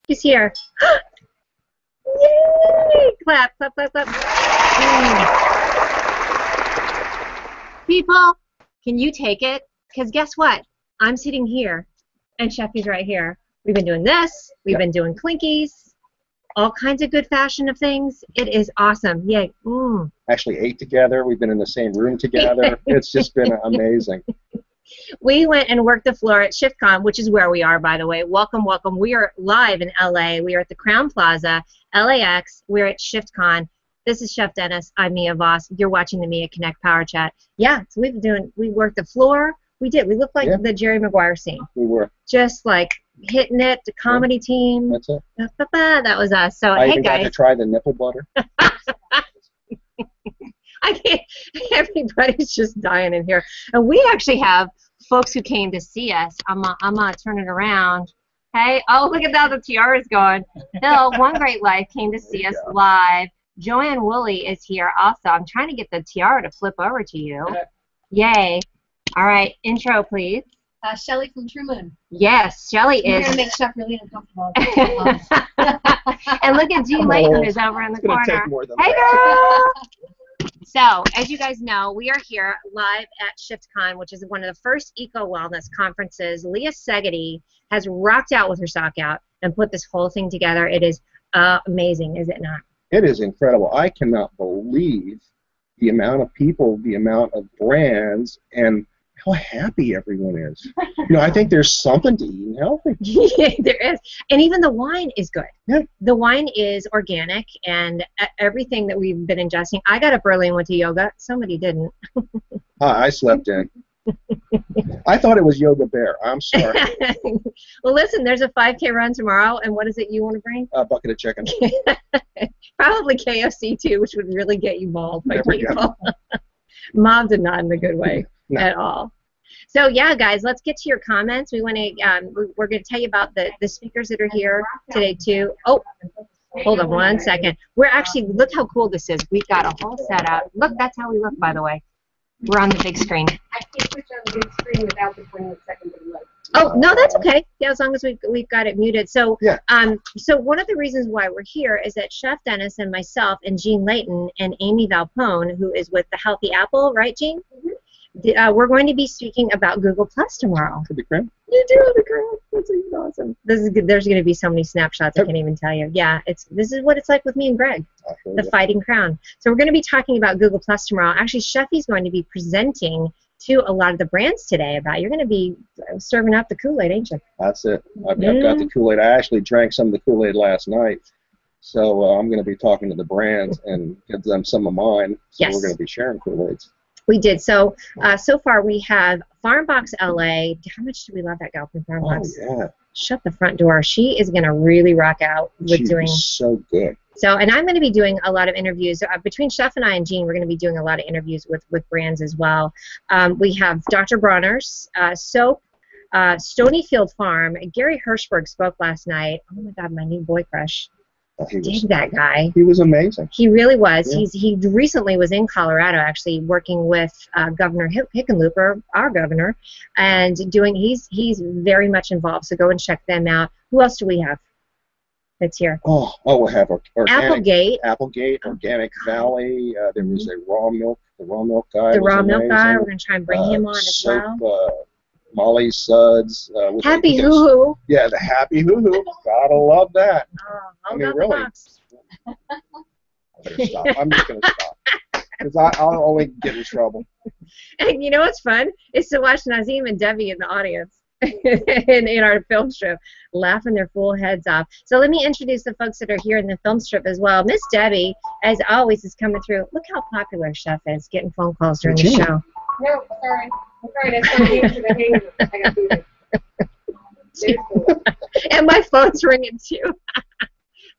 She's here. Yay! Clap, clap, clap, clap. People, can you take it? Because guess what? I'm sitting here, and Sheffy's right here. We've been doing this. We've been doing clinkies. All kinds of good fashion of things. It is awesome. Yay. Actually ate together. We've been in the same room together. It's just been amazing. We went and worked the floor at ShiftCon, which is where we are, by the way. Welcome, welcome. We are live in LA. We are at the Crown Plaza, LAX. We're at ShiftCon. This is Chef Dennis. I'm Mia Voss. You're watching the Mia Connect Power Chat. Yeah, so we worked the floor. We did. We looked like the Jerry Maguire scene. We were. Just like hitting it, the comedy team. That's it. That was us. So, I hey, even guys. got to try the nipple butter. I can't. Everybody's just dying in here. And we actually have folks who came to see us. I'm gonna turn it around. Hey, oh, look at how the tiara's going. Bill, One Great Life, came to see us live. Joanne Woolley is here also. I'm trying to get the tiara to flip over to you. Yay. All right, intro, please. Shelly from True Moon. Yes, Shelly is. We're going to make Chef really uncomfortable. And look at Jean Layton is over in the corner. Take more than Hey, that. girl! So, as you guys know, we are here live at ShiftCon, which is one of the first eco-wellness conferences. Leah Segedie has rocked out with her sock out and put this whole thing together. It is amazing, is it not? It is incredible. I cannot believe the amount of people, the amount of brands, and how happy everyone is. You know, I think there's something to eating healthy. Yeah, there is. And even the wine is good. Yeah. The wine is organic, and everything that we've been ingesting. I got up early and went to yoga. Somebody didn't. I slept in. I thought it was Yoga Bear. I'm sorry. Well, listen, there's a 5K run tomorrow, and what is it you want to bring? A bucket of chicken. Probably KFC, too, which would really get you mauled by There we people. Mom did not in a good way. No. At all. So yeah, guys, let's get to your comments. We want to. We're going to tell you about the speakers that are here today too. Oh, hold on 1 second. We're actually, look how cool this is. We've got a whole setup. Look, that's how we look, by the way. We're on the big screen. I can't switch on the big screen without the 20-second delay. Oh no, that's okay. Yeah, as long as we've got it muted. So so one of the reasons why we're here is that Chef Dennis and myself and Jean Layton and Amy Valpone, who is with the Healthy Apple, right, Jean? Mm-hmm. We're going to be speaking about Google Plus tomorrow. Could be cream. You do the cream. That's awesome. This is good. There's going to be so many snapshots I can't even tell you. Yeah, this is what it's like with me and Greg, the Fighting Crown. So we're going to be talking about Google Plus tomorrow. Actually, Sheffy's going to be presenting to a lot of the brands today about. You're going to be serving up the Kool-Aid, ain't you? That's it. I've got the Kool-Aid. I actually drank some of the Kool-Aid last night. So I'm going to be talking to the brands and give them some of mine. So we're going to be sharing Kool-Aids. We did. So so far we have Farmbox LA. How much do we love that gal from Farmbox? Oh, yeah. Shut the front door. She is going to really rock out with doing. She's so good. So, and I'm going to be doing a lot of interviews. Between Chef and I and Jean, we're going to be doing a lot of interviews with brands as well. We have Dr. Bronner's Soap, Stonyfield Farm. Gary Hirschberg spoke last night. Oh, my God, my new boy crush. Dig that guy. He was amazing. He really was. Yeah. He recently was in Colorado, actually working with Governor Hickenlooper, our governor, and doing. He's very much involved. So go and check them out. Who else do we have that's here? Oh, we'll have Applegate, Organic Valley. There was a raw milk. The raw milk guy. The raw milk guy. We're going to try and bring him on as well. Molly Suds. Happy Hoo Hoo. Yeah, the Happy Hoo Hoo. Gotta love that. I mean, really. I better stop. I'm just going to stop. Because I'll only get in trouble. And you know what's fun? Is to watch Nazim and Debbie in the audience in our film strip laughing their full heads off. So let me introduce the folks that are here in the film strip as well. Miss Debbie, as always, is coming through. Look how popular Chef is, getting phone calls during the show. No, sorry. I'm sorry. That's not to the hangover. I got food. And my phone's ringing too.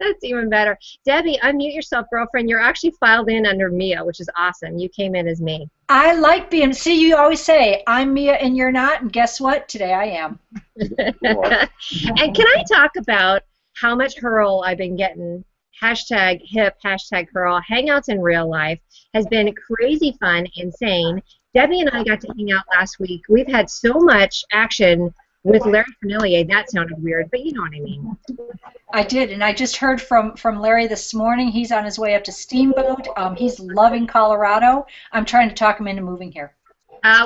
That's even better. Debbie, unmute yourself, girlfriend. You're actually filed in under Mia, which is awesome. You came in as me. I like being, see, you always say, I'm Mia and you're not, and guess what? Today I am. And can I talk about how much hurl I've been getting? Hashtag hip, hashtag hurl. Hangouts in real life has been crazy fun, insane. Debbie and I got to hang out last week. We've had so much action with Larry Cornelier, that sounded weird, but you know what I mean. I did, and I just heard from Larry this morning. He's on his way up to Steamboat. He's loving Colorado. I'm trying to talk him into moving here.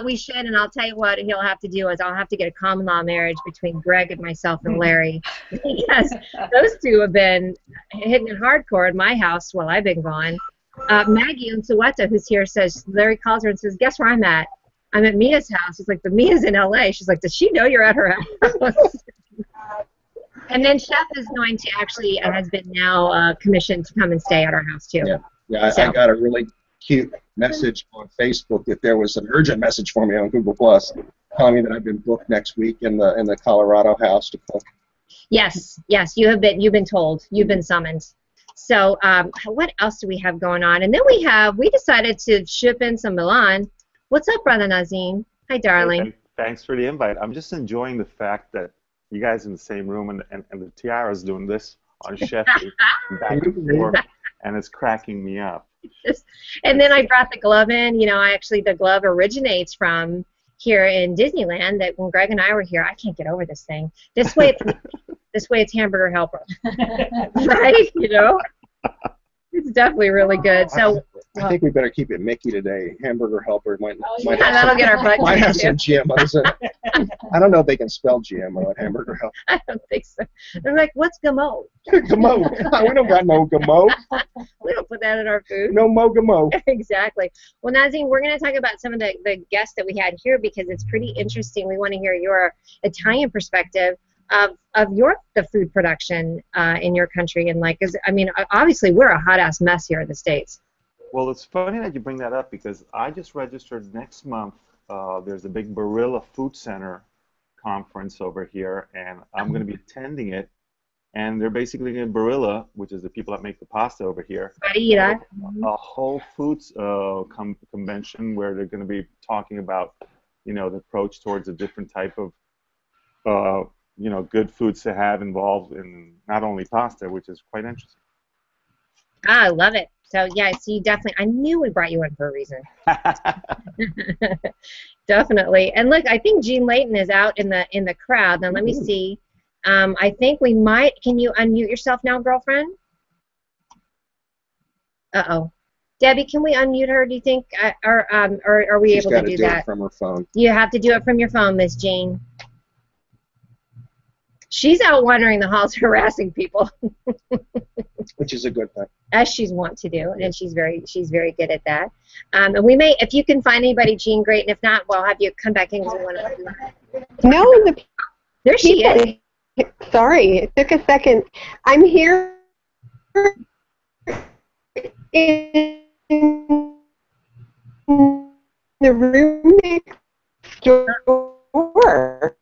We should, and I'll tell you what he'll have to do is I'll have to get a common law marriage between Greg and myself and Larry, because those two have been hitting it hardcore in my house while I've been gone. Maggie in Soweto, who's here, says, Larry calls her and says, guess where I'm at? I'm at Mia's house. He's like, but Mia's in LA. She's like, does she know you're at her house? And then Chef is going to actually, has been now commissioned to come and stay at our house too. Yeah, I got a really cute message on Facebook that there was an urgent message for me on Google Plus telling me that I've been booked next week in the Colorado house to cook. Yes, you've been told, you've been summoned. So what else do we have going on? And then we decided to ship in some Milan. What's up, Brother Nazim? Hi, darling. Hey, thanks for the invite. I'm just enjoying the fact that you guys in the same room and the Tiara's doing this on Chef back and forth, and it's cracking me up. And then I brought the glove in. You know, the glove originates from here in Disneyland. That when Greg and I were here, I can't get over this thing. This way it's Hamburger Helper, right? You know, it's definitely really good. So I think we better keep it Mickey today. Hamburger Helper might that'll get our butt. Might have some GMOs in it. I don't know if they can spell GMO at Hamburger Helper. I don't think so. They're like, what's GMO? GMO. We don't got no GMO. We don't put that in our food. No mo GMO. Exactly. Well, Nazim, we're going to talk about some of the guests that we had here because it's pretty interesting. We want to hear your Italian perspective of the food production in your country, and obviously we're a hot ass mess here in the States. Well, it's funny that you bring that up because I just registered next month. There's a big Barilla Food Center conference over here, and I'm going to be attending it. And they're basically in Barilla, which is the people that make the pasta over here, a Whole Foods convention where they're going to be talking about, the approach towards a different type of, good foods to have involved in not only pasta, which is quite interesting. I love it. So yeah, so you definitely, I knew we brought you in for a reason. Definitely. And look, I think Jean Layton is out in the crowd. Now let me see. I think we might. Can you unmute yourself now, girlfriend? Uh-oh. Debbie, can we unmute her? Do you think, or are we able to do that? She's got to do it from her phone. You have to do it from your phone, Miss Jean. She's out wandering the halls harassing people. Which is a good thing. As she's wont to do, and she's very good at that. And we may, if you can find anybody, Jean, great, and if not, we'll have you come back in because we want to. No, there she is. Sorry, it took a second. I'm here in the room next door.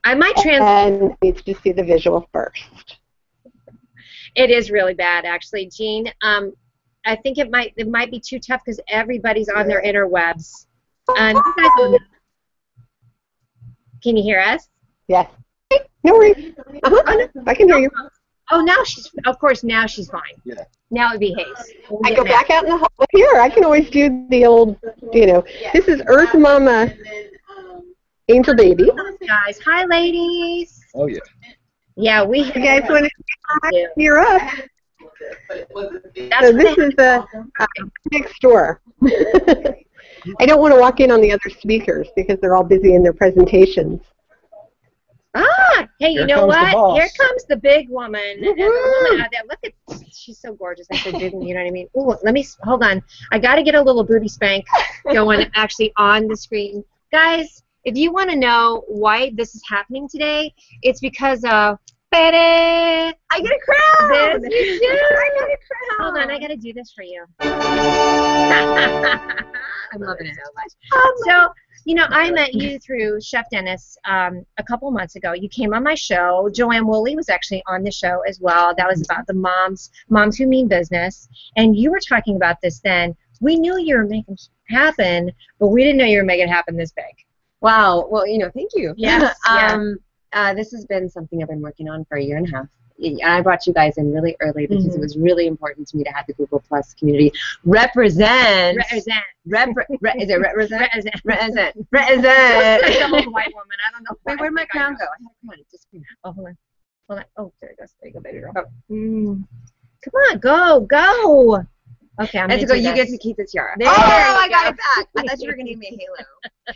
I might and needs to see the visual first. It is really bad, actually, Jean. I think it might be too tough because everybody's on their interwebs. Can you hear us? Yes. No worries. Oh, no, I can hear you. Oh, now she's fine. Yeah. Now it behaves. I go back out in the hall. Here, I can always do the old, This is Earth Mama, Angel Baby. Guys, hi, ladies. Oh yeah. Yeah, you guys want to you're up. So this is next door. I don't want to walk in on the other speakers because they're all busy in their presentations. Hey, you know what? Here comes the big woman. And the woman out there. Look at, she's so gorgeous. I said, you know what I mean? Ooh, hold on. I got to get a little booty spank going actually on the screen. Guys, if you want to know why this is happening today, it's because of I get a crown. This you do. I get a crown. Hold on, I got to do this for you. I'm loving it so much. So, I met you through Chef Dennis a couple months ago. You came on my show. Joanne Woolley was actually on the show as well. That was about the moms who mean business. And you were talking about this then. We knew you were making it happen, but we didn't know you were making it happen this big. Wow. Well, thank you. Yes. This has been something I've been working on for a year and a half, and I brought you guys in really early because Mm-hmm. it was really important to me to have the Google Plus community represent. Is it represent? Represent. Like the old white woman. I don't know. Wait, where'd my crown go? I had a crown. It disappeared. Oh, hold on. Hold on. Oh, there it goes. There you go, baby girl. Come on, go. Okay, I'm And gonna to go, do you this. get to keep the tiara. There Oh, you I got go. it back. I thought you were gonna give me a halo,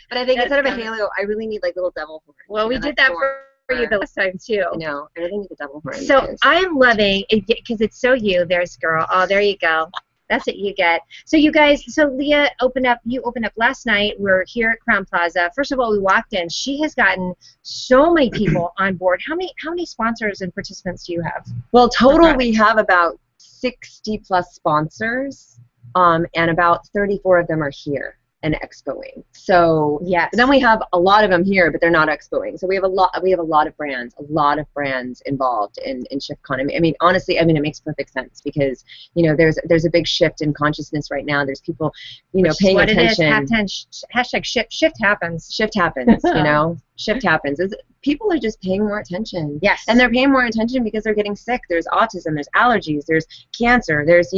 but I think instead of a halo, I really need like little devil horns. Well, we did that for you the last time too. I know. I really need the devil horns. So I'm loving it because it's so you. There's girl. Oh, there you go. That's what you get. So you guys, so Leah opened up last night. We're here at Crown Plaza. First of all, we walked in. She has gotten so many people on board. How many sponsors and participants do you have? Well, total we have about 60 plus sponsors, and about 34 of them are here and expoing. So Yes. then we have a lot of them here, but they're not expoing. So we have a lot of brands involved in ShiftCon. I mean, honestly, it makes perfect sense because, there's a big shift in consciousness right now. There's people, paying attention. It is. Hashtag shift happens. Shift happens, shift happens. People are just paying more attention. Yes. And they're paying more attention because they're getting sick. There's autism, there's allergies, there's cancer, there's,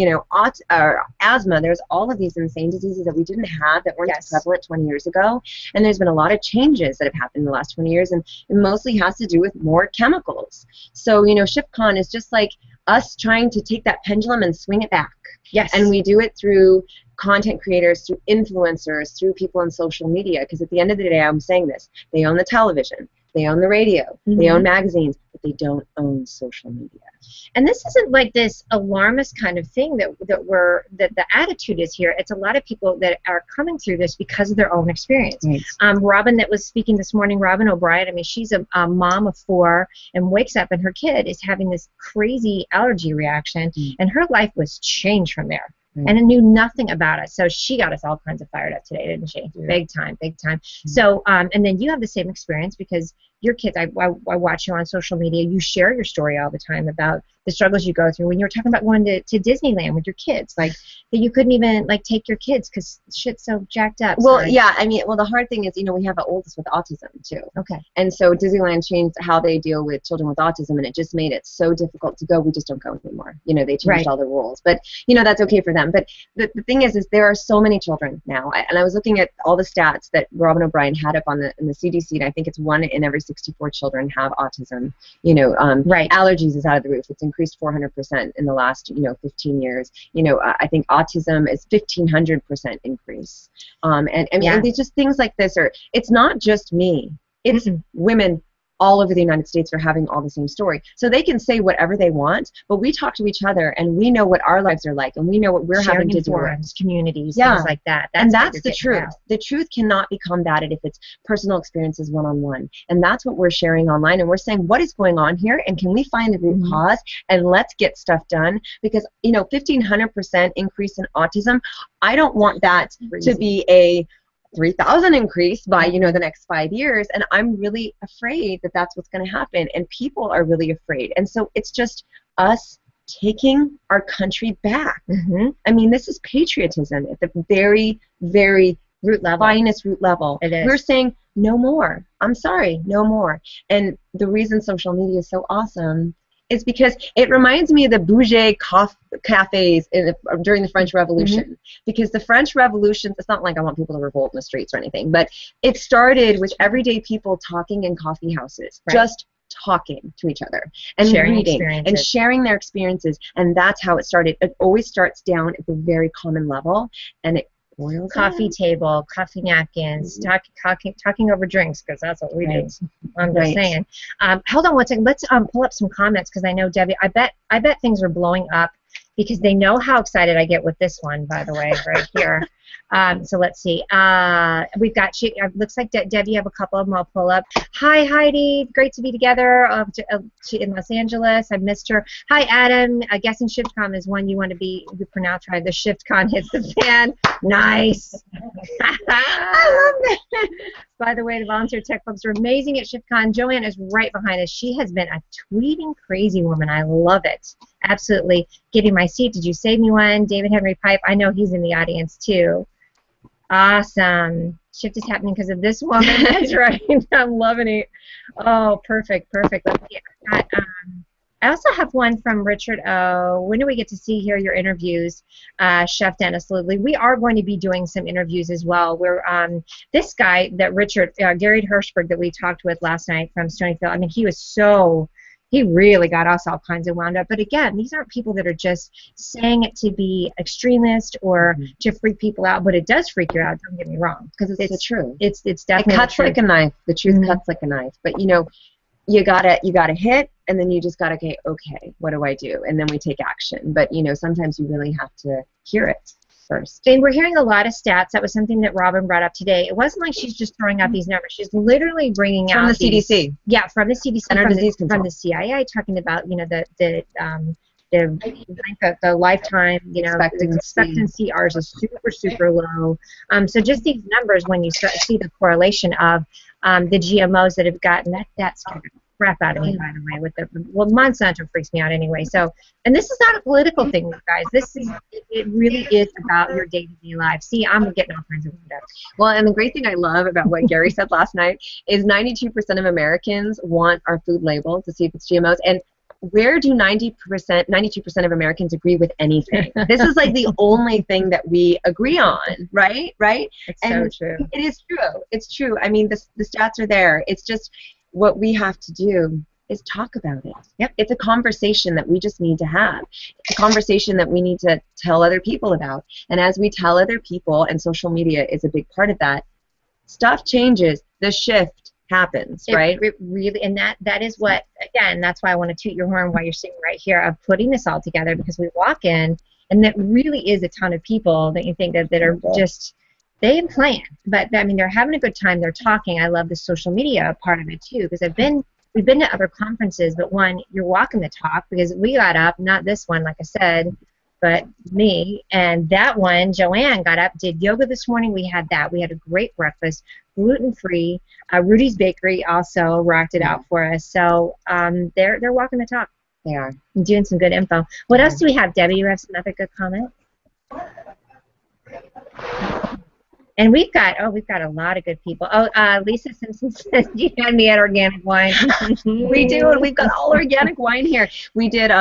asthma. There's all of these insane diseases that we didn't have that weren't prevalent 20 years ago. And there's been a lot of changes that have happened in the last 20 years, and it mostly has to do with more chemicals. So, ShiftCon is just like us trying to take that pendulum and swing it back. Yes. And we do it through content creators, through influencers, through people on social media, because at the end of the day, I'm saying this, they own the television, they own the radio, they own magazines, but they don't own social media. And this isn't like this alarmist kind of thing that the attitude is here. It's a lot of people that are coming through this because of their own experience. Right. Robin that was speaking this morning, Robin O'Brien, she's a mom of 4 and wakes up and her kid is having this crazy allergy reaction, and her life was changed from there. And I knew nothing about it. So she got us all kinds of fired up today, didn't she? Yeah. Big time. So, and then you have the same experience because your kids, I watch you on social media. You share your story all the time about the struggles you go through. When you were talking about going to Disneyland with your kids, like that you couldn't even take your kids because shit's so jacked up. Well, yeah, the hard thing is, we have an oldest with autism too. Okay. And so Disneyland changed how they deal with children with autism, and it just made it so difficult to go. We just don't go anymore. They changed all the rules, but that's okay for them. But the thing is there are so many children now, and I was looking at all the stats that Robin O'Brien had up in the CDC, and I think it's 1 in every 64 children have autism. Allergies is out of the roof. It's increased 400% in the last 15 years. I think autism is 1,500% increase. And it's just things like this it's not just me. It's women all over the United States are having all the same story. So they can say whatever they want, but we talk to each other and we know what our lives are like and we know what we're having to do. Forums, communities, things like that. That's the truth. The truth cannot be combated if it's personal experiences one-on-one. And that's what we're sharing online, and we're saying what is going on here and can we find the root cause and let's get stuff done, because 1,500% increase in autism, I don't want that to be a 3,000 increase by the next 5 years, and I'm really afraid that that's what's going to happen, and people are really afraid, and so it's just us taking our country back. This is patriotism at the very, very root level, finest root level. It is. We're saying no more. I'm sorry, no more. And the reason social media is so awesome is because it reminds me of the bougie cafes during the French Revolution. Because the French Revolution, it's not like I want people to revolt in the streets or anything, but it started with everyday people talking in coffee houses, just talking to each other and sharing reading and sharing their experiences. And that's how it started. It always starts down at the very common level, and it boils coffee down. Table, coffee napkins, talking over drinks, because that's what we do. I'm just saying. Hold on one second. Let's pull up some comments, because I know Debbie. I bet things are blowing up because they know how excited I get with this one. By the way, right here. So let's see. We've got. Looks like Debbie. You have a couple of them. I'll pull up. Hi Heidi. Great to be together. In Los Angeles. I missed her. Hi Adam. Guessing ShiftCon is one you want to be. You pronounce right. The ShiftCon hits the fan. Nice. I love that. By the way, the volunteer tech clubs are amazing at ShiftCon. Joanne is right behind us. She has been a tweeting crazy woman. I love it. Absolutely. Giving my seat. Did you save me one? David Henry Pipe. I know he's in the audience too. Awesome. Shift is happening because of this woman. That's right. I'm loving it. Oh, perfect. Let's see. I also have one from Richard O. When do we get to see here your interviews, Chef Dennis Littley? We are going to be doing some interviews as well. Where this guy that Richard, Gary Hirschberg, that we talked with last night from Stonyfield, I mean, he really got us all kinds of wound up. But again, these aren't people that are just saying it to be extremist or to freak people out, but it does freak you out, don't get me wrong. Because it's the truth. It's definitely it cuts like a knife. The truth cuts like a knife. But you know, you gotta hit, and then you just gotta okay, what do I do? And then we take action. But you know, sometimes you really have to hear it first. And we're hearing a lot of stats. That was something that Robin brought up today. It wasn't like she's just throwing out these numbers. She's literally bringing out from the CDC. Yeah, from the CDC, Center for Disease Control. from the CIA, talking about the lifetime, expectancy. Ours is super low. So just these numbers, when you start to see the correlation of the GMOs that have gotten that scared the crap out of me, by the way. Monsanto freaks me out anyway. So, and this is not a political thing, guys. It really is about your day-to-day life. See, I'm getting all kinds of wound up. Well, and the great thing I love about what Gary said last night is 92% of Americans want our food labeled to see if it's GMOs. And where do 92% of Americans agree with anything? This is like the only thing that we agree on, right? It's and so true. It is true. It's true. I mean, the stats are there. It's just what we have to do is talk about it. Yep. It's a conversation that we just need to have. It's a conversation that we need to tell other people about. And as we tell other people, and social media is a big part of that, stuff changes. The shift happens, right? It really, and that is what, again, that's why I want to toot your horn while you're sitting right here of putting this all together, because we walk in, and that really is a ton of people that you think that are just, they plan, but I mean, they're having a good time, they're talking. I love the social media part of it too, because we've been to other conferences, but one, you're walking the talk, because we got up, not this one, like I said, but me, and that one, Joanne got up, did yoga this morning. We had that. We had a great breakfast, gluten-free. Rudy's Bakery also rocked it out for us. So they're walking the talk. They are. And doing some good info. What else do we have, Debbie? You have some other good comments? And we've got a lot of good people. Oh, Lisa Simpson says you had me at organic wine. We do, and we've got all organic wine here. We did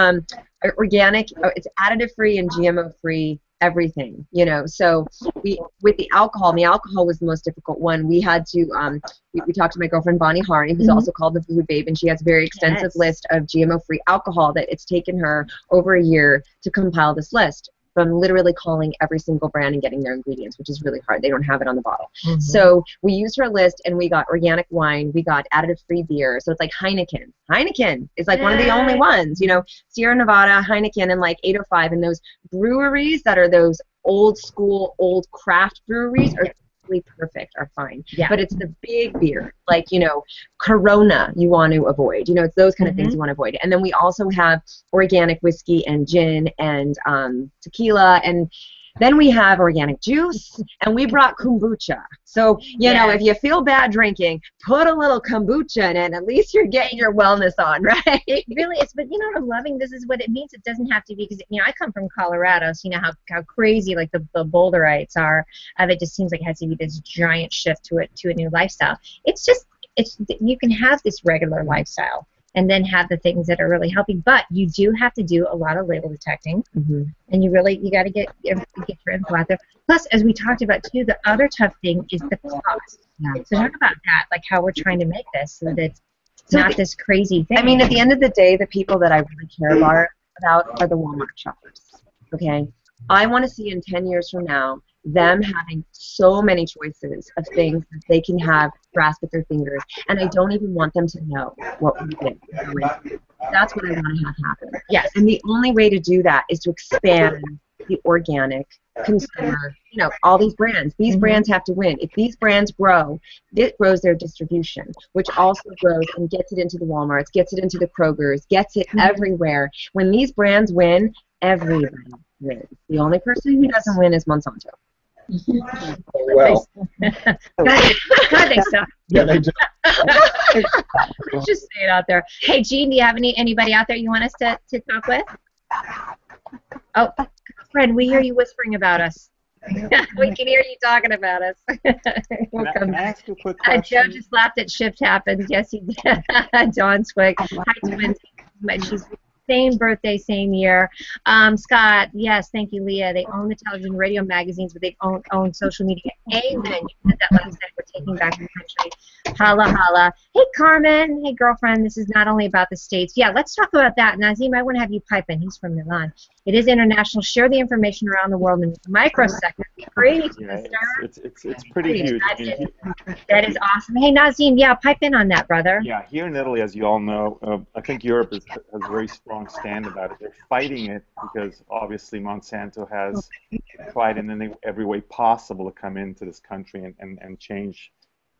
organic. It's additive free and GMO free. Everything, So with the alcohol was the most difficult one. We had to we talked to my girlfriend Bonnie Hari, who's also called the Food Babe, and she has a very extensive list of GMO-free alcohol that it's taken her over a year to compile this list, from literally calling every single brand and getting their ingredients, which is really hard. They don't have it on the bottle. So we used her list, and we got organic wine, we got additive-free beer. So it's like Heineken. Heineken is like one of the only ones, Sierra Nevada, Heineken, and like 805. And those breweries that are those old school, old craft breweries are perfect, are fine. Yeah. But it's the big beer, like, Corona you want to avoid. It's those kind of things you want to avoid. And then we also have organic whiskey and gin and tequila, and then we have organic juice, and we brought kombucha. So, if you feel bad drinking, put a little kombucha in it, and at least you're getting your wellness on, right? It really is. But I'm loving this is what it means. It doesn't have to be, because I come from Colorado, so how crazy like the Boulderites are. It just seems like it has to be this giant shift to a new lifestyle. It's you can have this regular lifestyle and then have the things that are really helping, but you do have to do a lot of label detecting, and you got to get your info out there. Plus, as we talked about too, the other tough thing is the cost. So talk about that, like how we're trying to make this so that it's not this crazy thing. I mean, at the end of the day, the people that I really care about are the Walmart shoppers. Okay, I want to see in 10 years from now them having so many choices of things that they can have grasp with their fingers, and I don't even want them to know what we did. That's what I want to have happen. Yes. And the only way to do that is to expand the organic consumer, all these brands. These brands have to win. If these brands grow, it grows their distribution, which also grows and gets it into the Walmarts, gets it into the Krogers, gets it everywhere. When these brands win, everybody wins. The only person who doesn't win is Monsanto. Well, God, they suck. yeah, they do. Let's just say it out there. Hey, Jean, do you have anybody out there you want us to talk with? Oh, Fred, we hear you whispering about us. We can hear you talking about us. Can I ask you a quick Joe question? just laughed at Shift Happens. Yes, he did. Dawn Swig. Hi, twins. She's Same birthday, same year. Scott, yes, thank you, Leah. They own the television, radio, magazines, but they own social media. Amen. You said that last night. We're taking back the country. Holla, holla. Hey, Carmen. Hey, girlfriend. This is not only about the States. Yeah, let's talk about that. Nazim, I want to have you pipe in. He's from Milan. It is international. Share the information around the world in microseconds. Great, Yeah, sister. it's pretty huge. I mean, That is awesome. Hey, Nazim, yeah, pipe in on that, brother. yeah, here in Italy, as you all know, I think Europe has a very strong stand about it. They're fighting it because obviously Monsanto has tried in every way possible to come into this country and change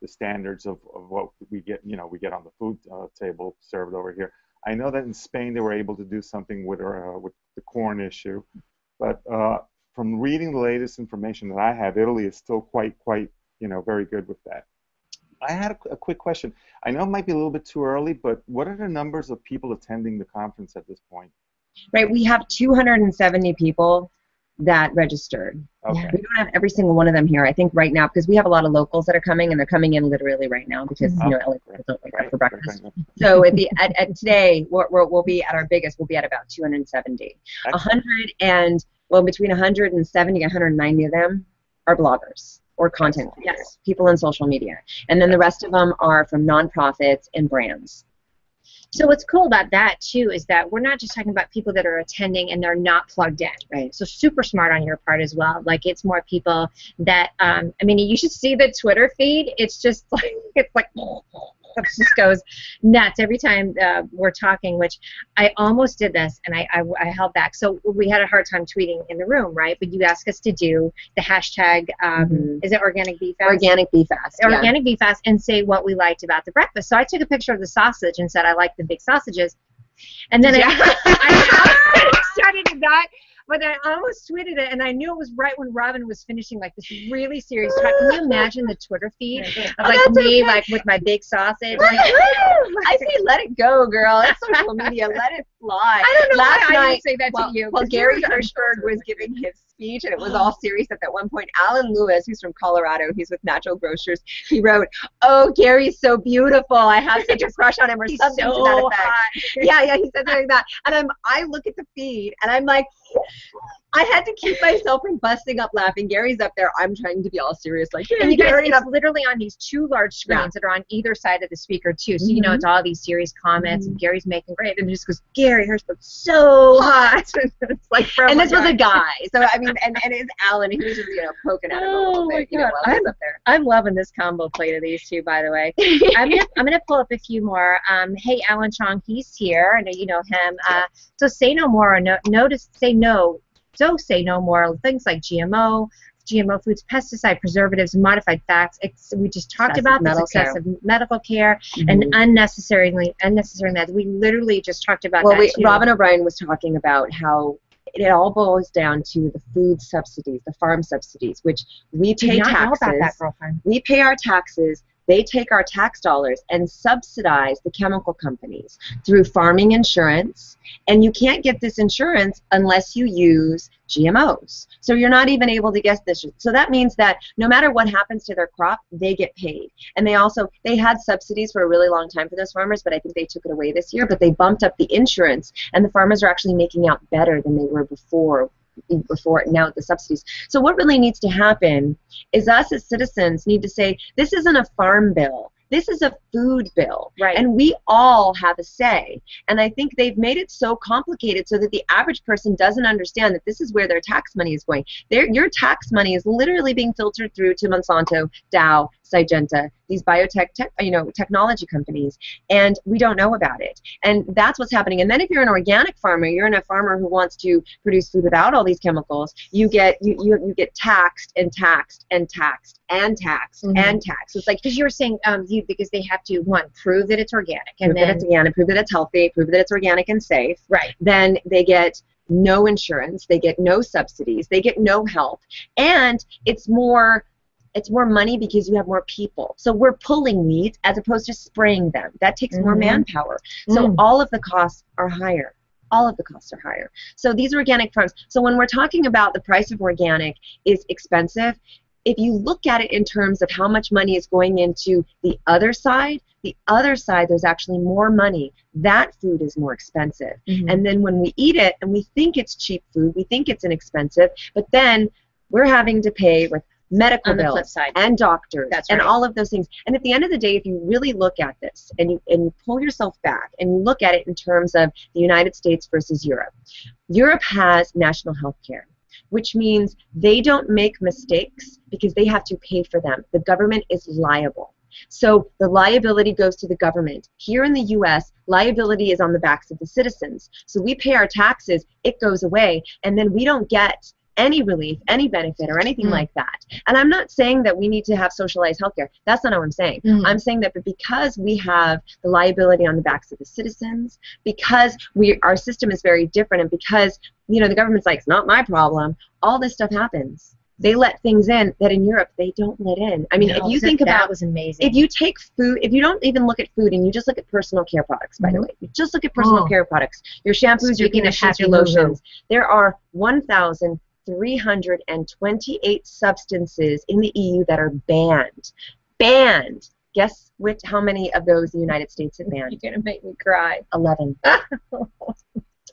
the standards of what we get, we get on the food table served over here. I know that in Spain they were able to do something with the corn issue, but from reading the latest information that I have, Italy is still quite very good with that. I had a quick question. I know it might be a little bit too early, but what are the numbers of people attending the conference at this point? Right, we have 270 people that registered. Okay. We don't have every single one of them here. I think right now, because we have a lot of locals that are coming, and they're coming in literally right now because LA people don't wake up for breakfast. So at today, we'll be at our biggest. We'll be at about 270. Between 170 and 190 of them are bloggers or content creators, people in social media, and then the rest of them are from nonprofits and brands. So what's cool about that, too, is that we're not just talking about people that are attending and they're not plugged in. Right. So super smart on your part as well. Like, it's more people that, you should see the Twitter feed. It's just like, it just goes nuts every time we're talking, which I almost did this, and I held back. So we had a hard time tweeting in the room, right? But you asked us to do the hashtag, is it Organic Beef Fast? Organic Beef Fast. Organic Beef Fast, and say what we liked about the breakfast. So I took a picture of the sausage and said I like the big sausages. And then I started to that. But I almost tweeted it, and I knew it was right when Robin was finishing like this really serious talk. Can you imagine the Twitter feed of me, like with my big sausage? I say let it go, girl. It's social media. Let it fly. I don't know Last why night, I didn't say that to you. Well, Gary Hirschberg was giving his speech, and it was all serious at that one point. Alan Lewis, who's from Colorado, he's with Natural Grocers, he wrote, "Oh, Gary's so beautiful. I have such a crush on him," or something to that effect. Hot. Yeah, he said something like that. And I look at the feed, and I'm like, I had to keep myself from busting up laughing. Gary's up there. I'm trying to be all serious, like, hey, and you guys, it's literally on these two large screens that are on either side of the speaker too. So it's all these serious comments, and Gary's making great, and it just goes, Gary Hirschberg's so hot. It's like, and this was a guy. So I mean, and it's Alan, who's just poking at him a little bit. While he's up there. I'm loving this combo plate of these two, by the way. I'm gonna pull up a few more. Hey, Alan Chong, he's here. I know you know him. So say no more. Say no. So say no more. Things like GMO foods, pesticide, preservatives, modified fats. We just talked about the success of medical care and unnecessary meds. We literally just talked about that too. Robin O'Brien was talking about how it all boils down to the food subsidies, the farm subsidies, which we pay taxes. Know about that, girlfriend. We pay our taxes. They take our tax dollars and subsidize the chemical companies through farming insurance, and you can't get this insurance unless you use GMOs. So you're not even able to get this. So that means that no matter what happens to their crop, they get paid. And they had subsidies for a really long time for those farmers, but I think they took it away this year. But they bumped up the insurance, and the farmers are actually making out better than they were before now with the subsidies. So what really needs to happen is us as citizens need to say, this isn't a farm bill. This is a food bill, right? And we all have a say. And I think they've made it so complicated so that the average person doesn't understand that this is where their tax money is going. Your tax money is literally being filtered through to Monsanto, Dow, Syngenta, these biotech technology companies, and we don't know about it. And that's what's happening. And then if you're an organic farmer, you're a farmer who wants to produce food without all these chemicals, you get taxed and taxed and taxed and taxed and taxed. So it's like, because you were saying because they have to prove that it's organic, and prove that it's organic, prove that it's healthy, prove that it's organic and safe. Right. Then they get no insurance, they get no subsidies, they get no help, and it's more money because you have more people. So we're pulling weeds as opposed to spraying them. That takes more manpower. So all of the costs are higher. All of the costs are higher. So these organic farms. So when we're talking about the price of organic is expensive, if you look at it in terms of how much money is going into the other side, there's actually more money. That food is more expensive. And then when we eat it and we think it's cheap food, we think it's inexpensive, but then we're having to pay with medical bills and doctors and all of those things. And at the end of the day, if you really look at this and you pull yourself back and you look at it in terms of the United States versus Europe, Europe has national health care, which means they don't make mistakes because they have to pay for them. The government is liable. So the liability goes to the government. Here in the U.S., liability is on the backs of the citizens. So we pay our taxes, it goes away, and then we don't get any relief, any benefit, or anything like that. And I'm not saying that we need to have socialized healthcare. That's not what I'm saying. I'm saying that because we have the liability on the backs of the citizens, because our system is very different, and because the government's like, it's not my problem, all this stuff happens. They let things in that in Europe they don't let in. I mean, if you think about, that was amazing. If you take food, if you don't even look at food and you just look at personal care products, by the way, you just look at personal care products, your shampoos, your conditioners, your lotions, there are 1,328 substances in the EU that are banned. Banned. Guess how many of those the United States have banned? You're gonna make me cry. 11.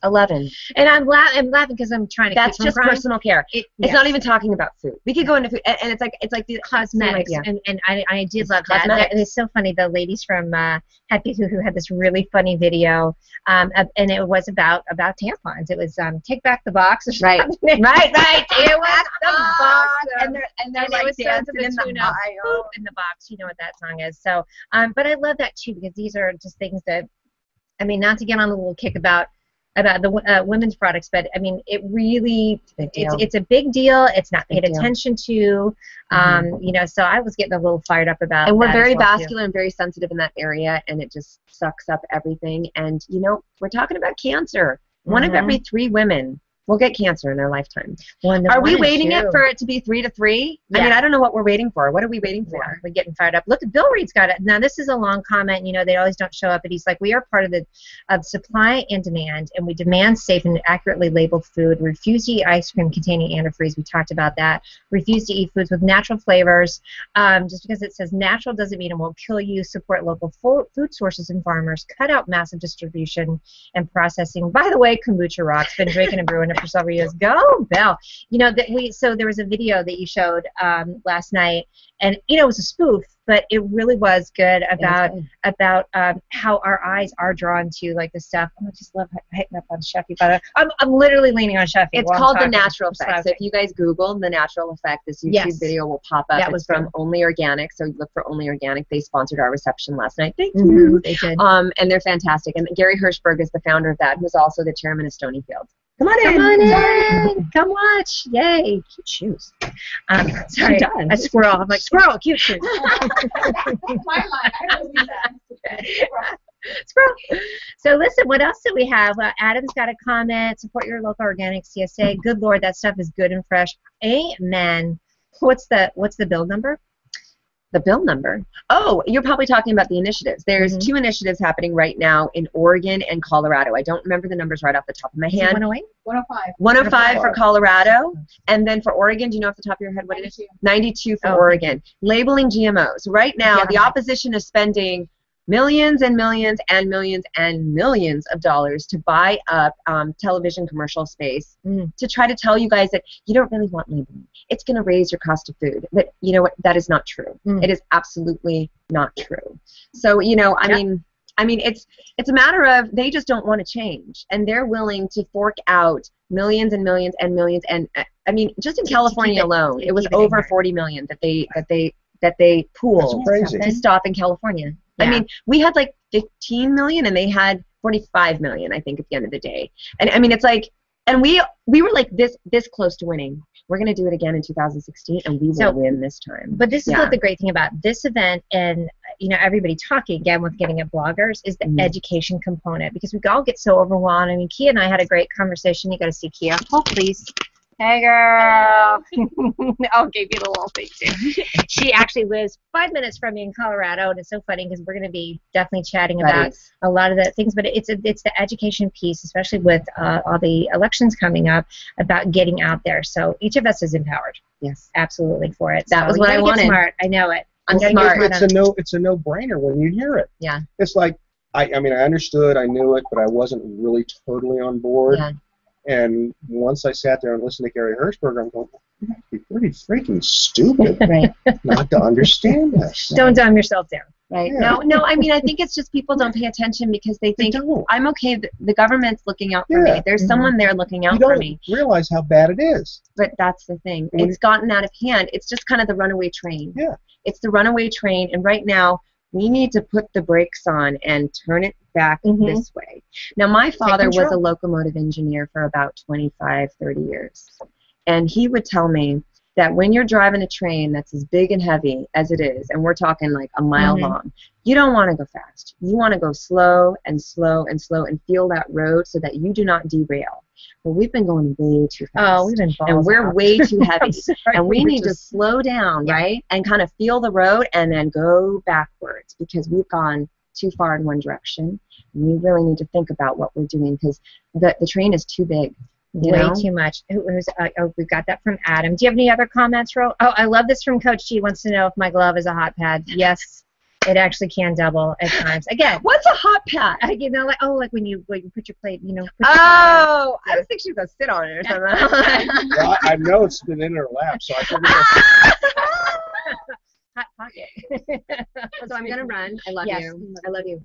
11. And I'm laughing because I'm trying to. That's keep just from crying. personal care. It's not even talking about food. We could go into food, and it's like the Cosmetics, and I did love that. And it's so funny. The ladies from Happy Hoo had this really funny video, and it was about tampons. It was take back the box. Or right. It was the box, and they're like dancing in the aisle. In the box. You know what that song is. So, but I love that too, because these are just things that, I mean, not to get on a little kick about the women's products, but I mean, it really, it's a big deal. It's not paid attention to, so I was getting a little fired up about. And we're very well vascular and very sensitive in that area, and it just sucks up everything. And we're talking about cancer. One of every 3 women will get cancer in their lifetime. Are we waiting for it to be 3 to 3? Yeah. I mean, I don't know what we're waiting for. What are we waiting for? Yeah, we're getting fired up. Look, Bill Reed's got it. Now, this is a long comment. They always don't show up, but he's like, we are part of supply and demand, and we demand safe and accurately labeled food. We refuse to eat ice cream containing antifreeze. We talked about that. Refuse to eat foods with natural flavors. Just because it says natural doesn't mean it won't kill you. Support local food sources and farmers. Cut out massive distribution and processing. By the way, kombucha rocks. Been drinking and brewing it for several years. Go, Bill. So there was a video that you showed last night, and it was a spoof, but it really was good about how our eyes are drawn to like the stuff. I just love hitting up on Sheffy, but I'm literally leaning on Sheffy. It's called The Natural Effect. So if you guys Google The Natural Effect, this YouTube video will pop up. That was from Only Organic. So you look for Only Organic. They sponsored our reception last night. Thank you. They did. And they're fantastic. And Gary Hirschberg is the founder of that, who's also the chairman of Stonyfield. Come on in. Come watch. Yay. Cute shoes. Sorry, a squirrel. I'm like, squirrel, cute shoes. My line. I was that. Squirrel. So listen, what else do we have? Adam's got a comment. Support your local organic CSA. Good Lord, that stuff is good and fresh. Amen. What's the bill number? The bill number? Oh, you're probably talking about the initiatives. There's 2 initiatives happening right now in Oregon and Colorado. I don't remember the numbers right off the top of my head. 108? 105. 105 for Colorado. And then for Oregon, do you know off the top of your head what it is? 92 for Oregon. Labeling GMOs. Right now, the opposition is spending millions and millions and millions and millions of dollars to buy up television commercial space to try to tell you guys that you don't really want labeling. It's going to raise your cost of food. But you know what? That is not true. It is absolutely not true. So, I mean, it's a matter of they just don't want to change, and they're willing to fork out millions and millions and millions. And I mean, just in California alone, it was over 40 million that they pooled to stop in California. Yeah. I mean, we had like 15 million, and they had 45 million, I think, at the end of the day. And I mean, it's like, and we were like this close to winning. We're going to do it again in 2016, and we will win this time. But this is what the great thing about this event, and everybody talking again with getting at bloggers, is the education component, because we all get so overwhelmed. I mean, Kia and I had a great conversation. You got to see Kia. Oh, please. Hey, girl. I'll give you the little thing, too. She actually lives 5 minutes from me in Colorado, and it's so funny because we're going to be definitely chatting about a lot of the things. But it's the education piece, especially with all the elections coming up, about getting out there. So each of us is empowered. Yes. absolutely for it. That So was you what I gotta get wanted. Smart. I know it. I'm You gotta get smart. smart on it. It's a no-brainer when you hear it. Yeah. It's like I mean I understood, I knew it, but I wasn't really totally on board. Yeah. And once I sat there and listened to Gary Hirschberger, I'm going, you have to be pretty freaking stupid Right. not to understand this. Don't dumb yourself down. Right. Yeah. No, I mean, I think it's just people don't pay attention because they They think don't. I'm okay. The government's looking out for Yeah. me. There's someone there looking out You for don't me. realize how bad it is. But that's the thing. When- It's gotten out of hand. It's just kind of the runaway train. Yeah. It's the runaway train, and right now we need to put the brakes on and turn it back this way. Now, my father was a control. locomotive engineer for about 25, 30 years, and he would tell me that when you're driving a train that's as big and heavy as it is, and we're talking like a mile long, you don't want to go fast. You want to go slow and slow and slow and feel that road so that you do not derail. Well, we've been going way too fast. Oh, we've been balls and we're out. way too heavy. Sorry, And we we're need to just- slow down, right? And kind of feel the road and then go backwards because we've gone too far in one direction. And we really need to think about what we're doing because the train is too big. You Way know? too much. We got that from Adam. Do you have any other comments, Ro? Oh, I love this from Coach G. He wants to know if my glove is a hot pad. Yes, it actually can double at times. Again, What's a hot pad? you know, like when you put your plate, you know. Put Oh, I was thinking she was going to sit on it or something. Well, I know it's been in her lap, so I figured hot pocket. So I'm going to run. I love Yes. you. I love you.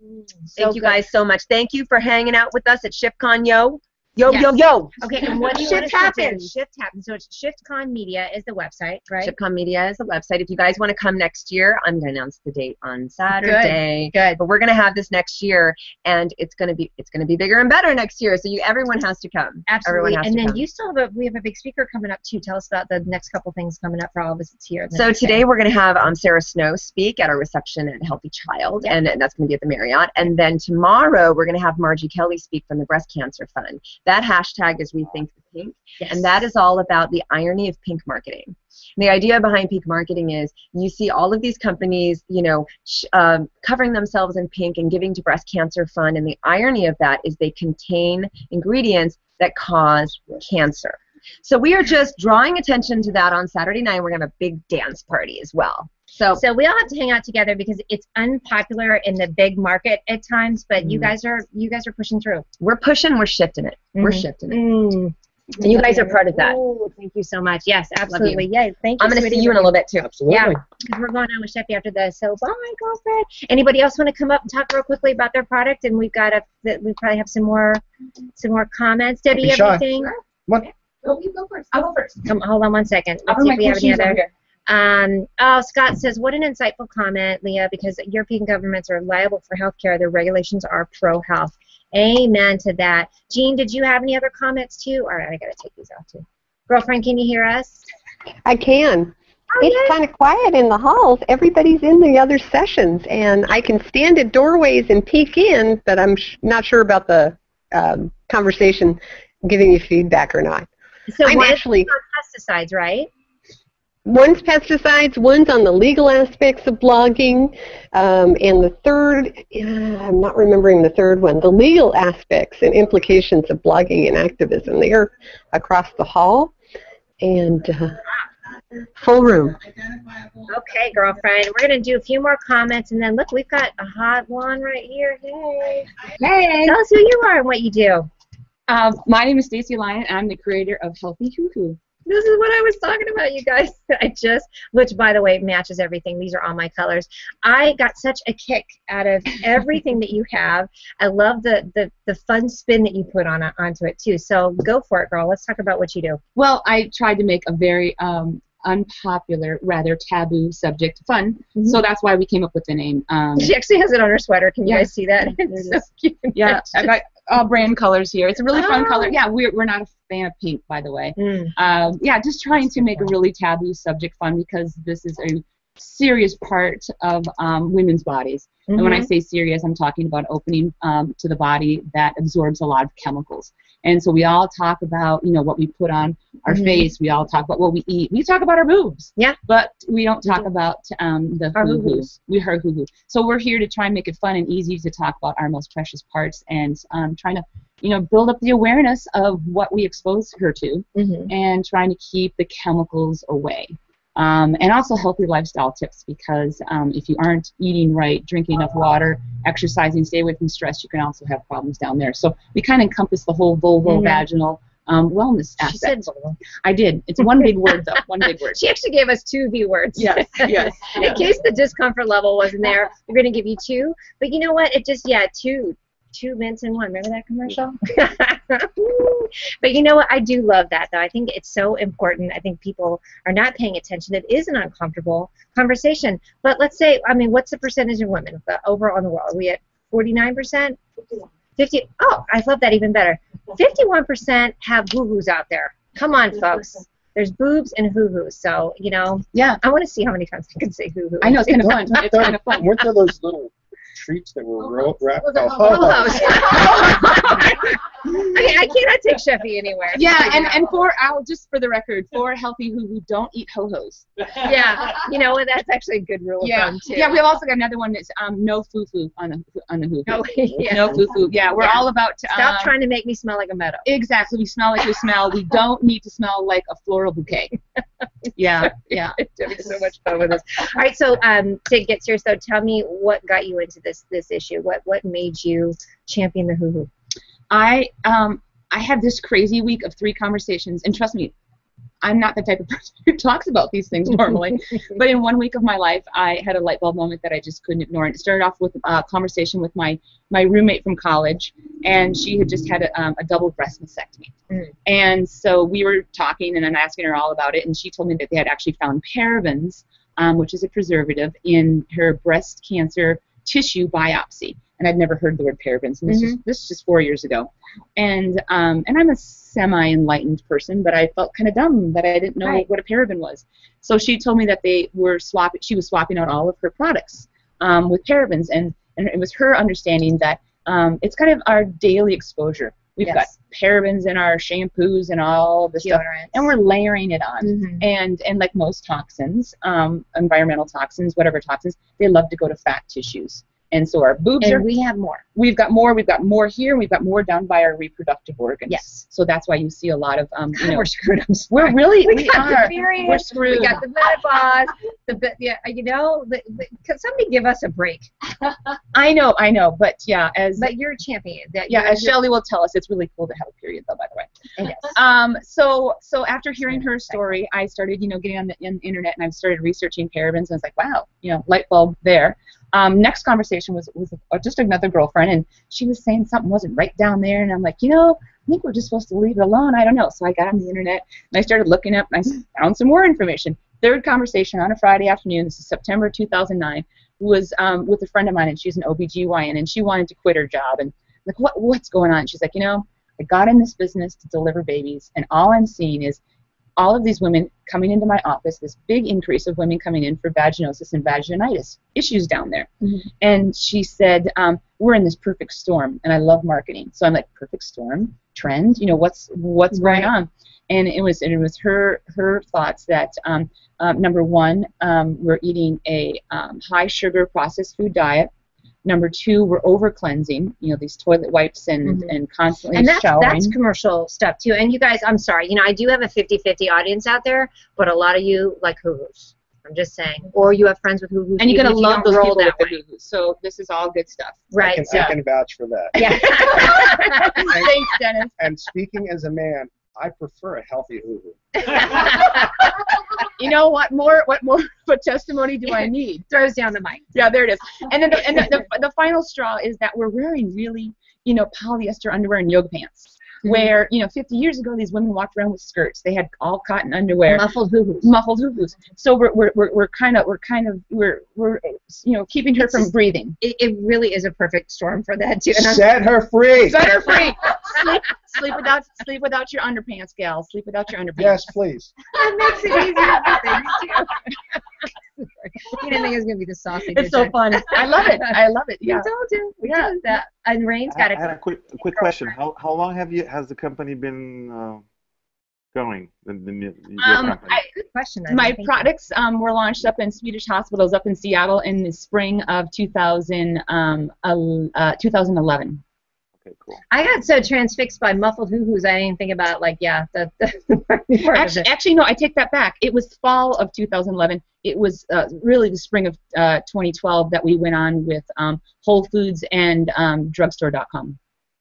So Thank you good. guys so much. Thank you for hanging out with us at ShiftCon, yo. Yo, Yes. yo, yo. Okay, and what do you Shift want us to do? happens. Shift happens. So it's ShiftCon Media is the website, right? ShiftCon Media is the website. If you guys want to come next year, I'm going to announce the date on Saturday. Good. But we're going to have this next year, and it's going to be bigger and better next year. So everyone has to come. Absolutely. Everyone has And to then come. you still have we have a big speaker coming up too. Tell us about the next couple things coming up for all of us that's here. the So next day. today we're going to have Sarah Snow speak at our reception at Healthy Child, and that's going to be at the Marriott. And then tomorrow we're going to have Margie Kelly speak from the Breast Cancer Fund. That hashtag is Rethink the Pink, and that is all about the irony of pink marketing. And the idea behind pink marketing is you see all of these companies, covering themselves in pink and giving to Breast Cancer Fund, and the irony of that is they contain ingredients that cause cancer. So we are just drawing attention to that on Saturday night. We're going to have a big dance party as well. So we all have to hang out together because it's unpopular in the big market at times, but you guys are pushing through. we're pushing, we're shifting it. We're shifting it. And you guys are part of that. Oh, thank you so much. Yes, absolutely. you. Yeah, thank you. I'm going to sweetie. see you in a little bit too. absolutely. Yeah, because we're going on with Chefy after this. So bye, girlfriend. Anybody else want to come up and talk real quickly about their product? And we probably have some more comments. Debbie, Don't be you have shy. anything? Come on. You go first. I'll go first. Hold on one second. I'll Let's bring see my if we have cool any shoes over other. here. Scott says, what an insightful comment, Leah, because European governments are liable for healthcare. Their regulations are pro-health. Amen to that. Jean, did you have any other comments too? All right, I got to take these off too. Girlfriend, can you hear us? I can. Oh, It's yeah. kind of quiet in the halls. Everybody's in the other sessions, and I can stand at doorways and peek in, but I'm not sure about the conversation giving you feedback or not. So I'm one is actually- on pesticides, right? One's pesticides, one's on the legal aspects of blogging, and the third, I'm not remembering the third one, the legal aspects and implications of blogging and activism. They are across the hall, and full room. Okay, girlfriend. We're going to do a few more comments, and then look, we've got a hot one right here. Hey. Hey, Tell us who you are and what you do. my name is Stacey Lyon, and I'm the creator of Healthy Hoo Hoo. This is what I was talking about, you guys. Which, by the way, matches everything. These are all my colors. I got such a kick out of everything that you have. I love the fun spin that you put onto it, too. So go for it, girl. Let's talk about what you do. Well, I tried to make a very unpopular, rather taboo subject fun, so that's why we came up with the name. She actually has it on her sweater. Can you Yeah. guys see that? There It's it so cute. Yeah, I got all brand colors here. It's a really fun Oh. color. Yeah, we're not a fan of pink, by the way. Mm. Yeah, just trying to make a really taboo subject fun because this is a serious part of women's bodies. And when I say serious, I'm talking about opening to the body that absorbs a lot of chemicals. And so we all talk about, what we put on our face. We all talk about what we eat. We talk about our boobs. Yeah. But we don't talk about the hoo-hoos. Our hoo-hoo. So we're here to try and make it fun and easy to talk about our most precious parts and trying to, build up the awareness of what we expose her to and trying to keep the chemicals away. And also healthy lifestyle tips, because if you aren't eating right, drinking enough water, exercising, stay away from stress, you can also have problems down there. So we kind of encompass the whole vulvo-vaginal wellness aspect. She said vulva. I did. It's one big word, though. One big word. She actually gave us 2 V words. Yes. In case the discomfort level wasn't there, we're going to give you 2. But you know what? It just, 2 mints in 1. Remember that commercial? But you know what? I do love that, though. I think it's so important. I think people are not paying attention. It is an uncomfortable conversation. But let's say, what's the percentage of women overall in the world? Are we at 49%? 50? Oh, I love that even better. 51% have hoo-hoos out there. Come on, folks. There's boobs and hoo-hoos. So, Yeah. I want to see how many times I can say hoo-hoo. I know, it's kind of fun. It's kind of fun. Weren't there those little treats that were wrapped? Ho-hos. I cannot take Sheffy anywhere. Yeah, and just for the record, for healthy who don't eat ho-hos. Yeah, that's actually a good rule of thumb, too. Yeah, we've also got another one that's no foo-foo on the hoo-hoo. Oh, yeah. No foo-foo. Yeah, we're all about... Stop trying to make me smell like a meadow. Exactly. We smell like we smell. We don't need to smell like a floral bouquet. Yeah. Having so much fun with this. All right, so to get serious, though, tell me what got you into this issue. What made you champion the hoo-hoo? I had this crazy week of 3 conversations, and trust me, I'm not the type of person who talks about these things normally, but in 1 week of my life, I had a light bulb moment that I just couldn't ignore. And it started off with a conversation with my roommate from college, and she had just had a double breast mastectomy. And so we were talking, and I'm asking her all about it, and she told me that they had actually found parabens, which is a preservative, in her breast cancer tissue biopsy. And I'd never heard the word parabens, and this is just 4 years ago. And I'm a semi-enlightened person, but I felt kind of dumb that I didn't know what a paraben was. So she told me that she was swapping out all of her products with parabens, and it was her understanding that it's kind of our daily exposure. We've got parabens in our shampoos and all this stuff, and we're layering it on. And like most toxins, environmental toxins, whatever toxins, they love to go to fat tissues. And so our boobs we have more. We've got more here, and we've got more down by our reproducctive organs. Yes. So that's why you see a lot of we're screwed up. We are. The period. We're screwed. We got the menopause. Can somebody give us a break? I know, but but you're a champion. As Shelley will tell us, it's really cool to have a period, though. By the way. Yes. So after hearing her story, I started, getting on the internet, and I started researching parabens. And I was like, wow, light bulb there. Next conversation was just another girlfriend, and she was saying something wasn't right down there, and I'm like, I think we're just supposed to leave it alone. I don't know. So I got on the internet, and I started looking up, and I found some more information. Third conversation on a Friday afternoon, this is September 2009, was with a friend of mine, and she's an OBGYN, and she wanted to quit her job, and I'm like, what's going on? She's like, I got in this business to deliver babies, and all I'm seeing is all of these women coming into my office, this big increase of women coming in for vaginosis and vaginitis issues down there. And she said, we're in this perfect storm, and I love marketing. So I'm like, perfect storm, trend, what's going on? And it was her thoughts that number one, we're eating a high sugar processed food diet. Number 2, we're over cleansing, these toilet wipes and constantly showering. And that's commercial stuff too. And you guys, I'm sorry, I do have a 50-50 audience out there, but a lot of you like hoo-hoos. I'm just saying. Or you have friends with hoo-hoos. And you're going to love those people with the hoo-hoos. So this is all good stuff. Right. I can vouch for that. Yeah. Thanks, Dennis. And speaking as a man, I prefer a healthy hoo-hoo. What testimony do I need? Throws down the mic. Yeah, there it is. And then the final straw is that we're wearing really, polyester underwear and yoga pants. Where 50 years ago these women walked around with skirts. They had all cotton underwear. Muffled hoo-hoos. So we're keeping her from breathing. It really is a perfect storm for that too. And Set her free. Set her free. Sleep without your underpants, gal. Sleep without your underpants. Yes, please. That makes it easier for things too. You didn't think it was going to be the sausage. It's so fun. I love it. I love it. We Yeah. told you. We Yeah. told that. And Rain's got I had a quick question. How long has the company been going? Your company? Good question. My products were launched up in Swedish hospitals up in Seattle in the spring of 2011. Okay, cool. I got so transfixed by muffled hoo-hoos, I didn't think about, like, yeah, the Actually, no, I take that back. It was fall of 2011. It was really the spring of 2012 that we went on with Whole Foods and drugstore.com.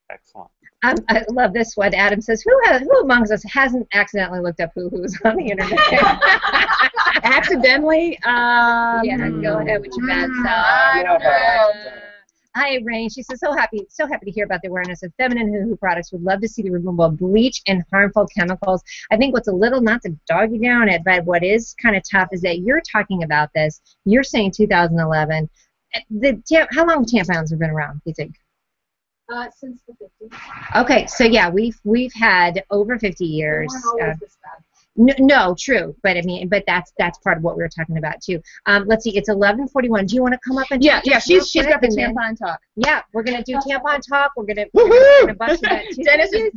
Excellent. I love this one. Adam says, who amongst us hasn't accidentally looked up hoo-hoos on the internet? Accidentally? Yeah, go ahead with your bad self. I don't know. Hi, Rain. She says, so happy to hear about the awareness of feminine hoo-hoo products. Would love to see the removal of bleach and harmful chemicals. I think what's a little, not to dog you down, Ed, but what is kind of tough is that you're talking about this. You're saying 2011. How long have tampons have been around, do you think? Since the 50s. Okay, so yeah, we've had over 50 years. They weren't always this bad. No, true, but I mean, but that's part of what we were talking about too. Let's see, it's 11:41. Do you want to come up and Yeah, talk yeah, just real she's quick, got the and then- tampon talk. Yeah, we're gonna do tampon talk. We're gonna bust that too. Dennis was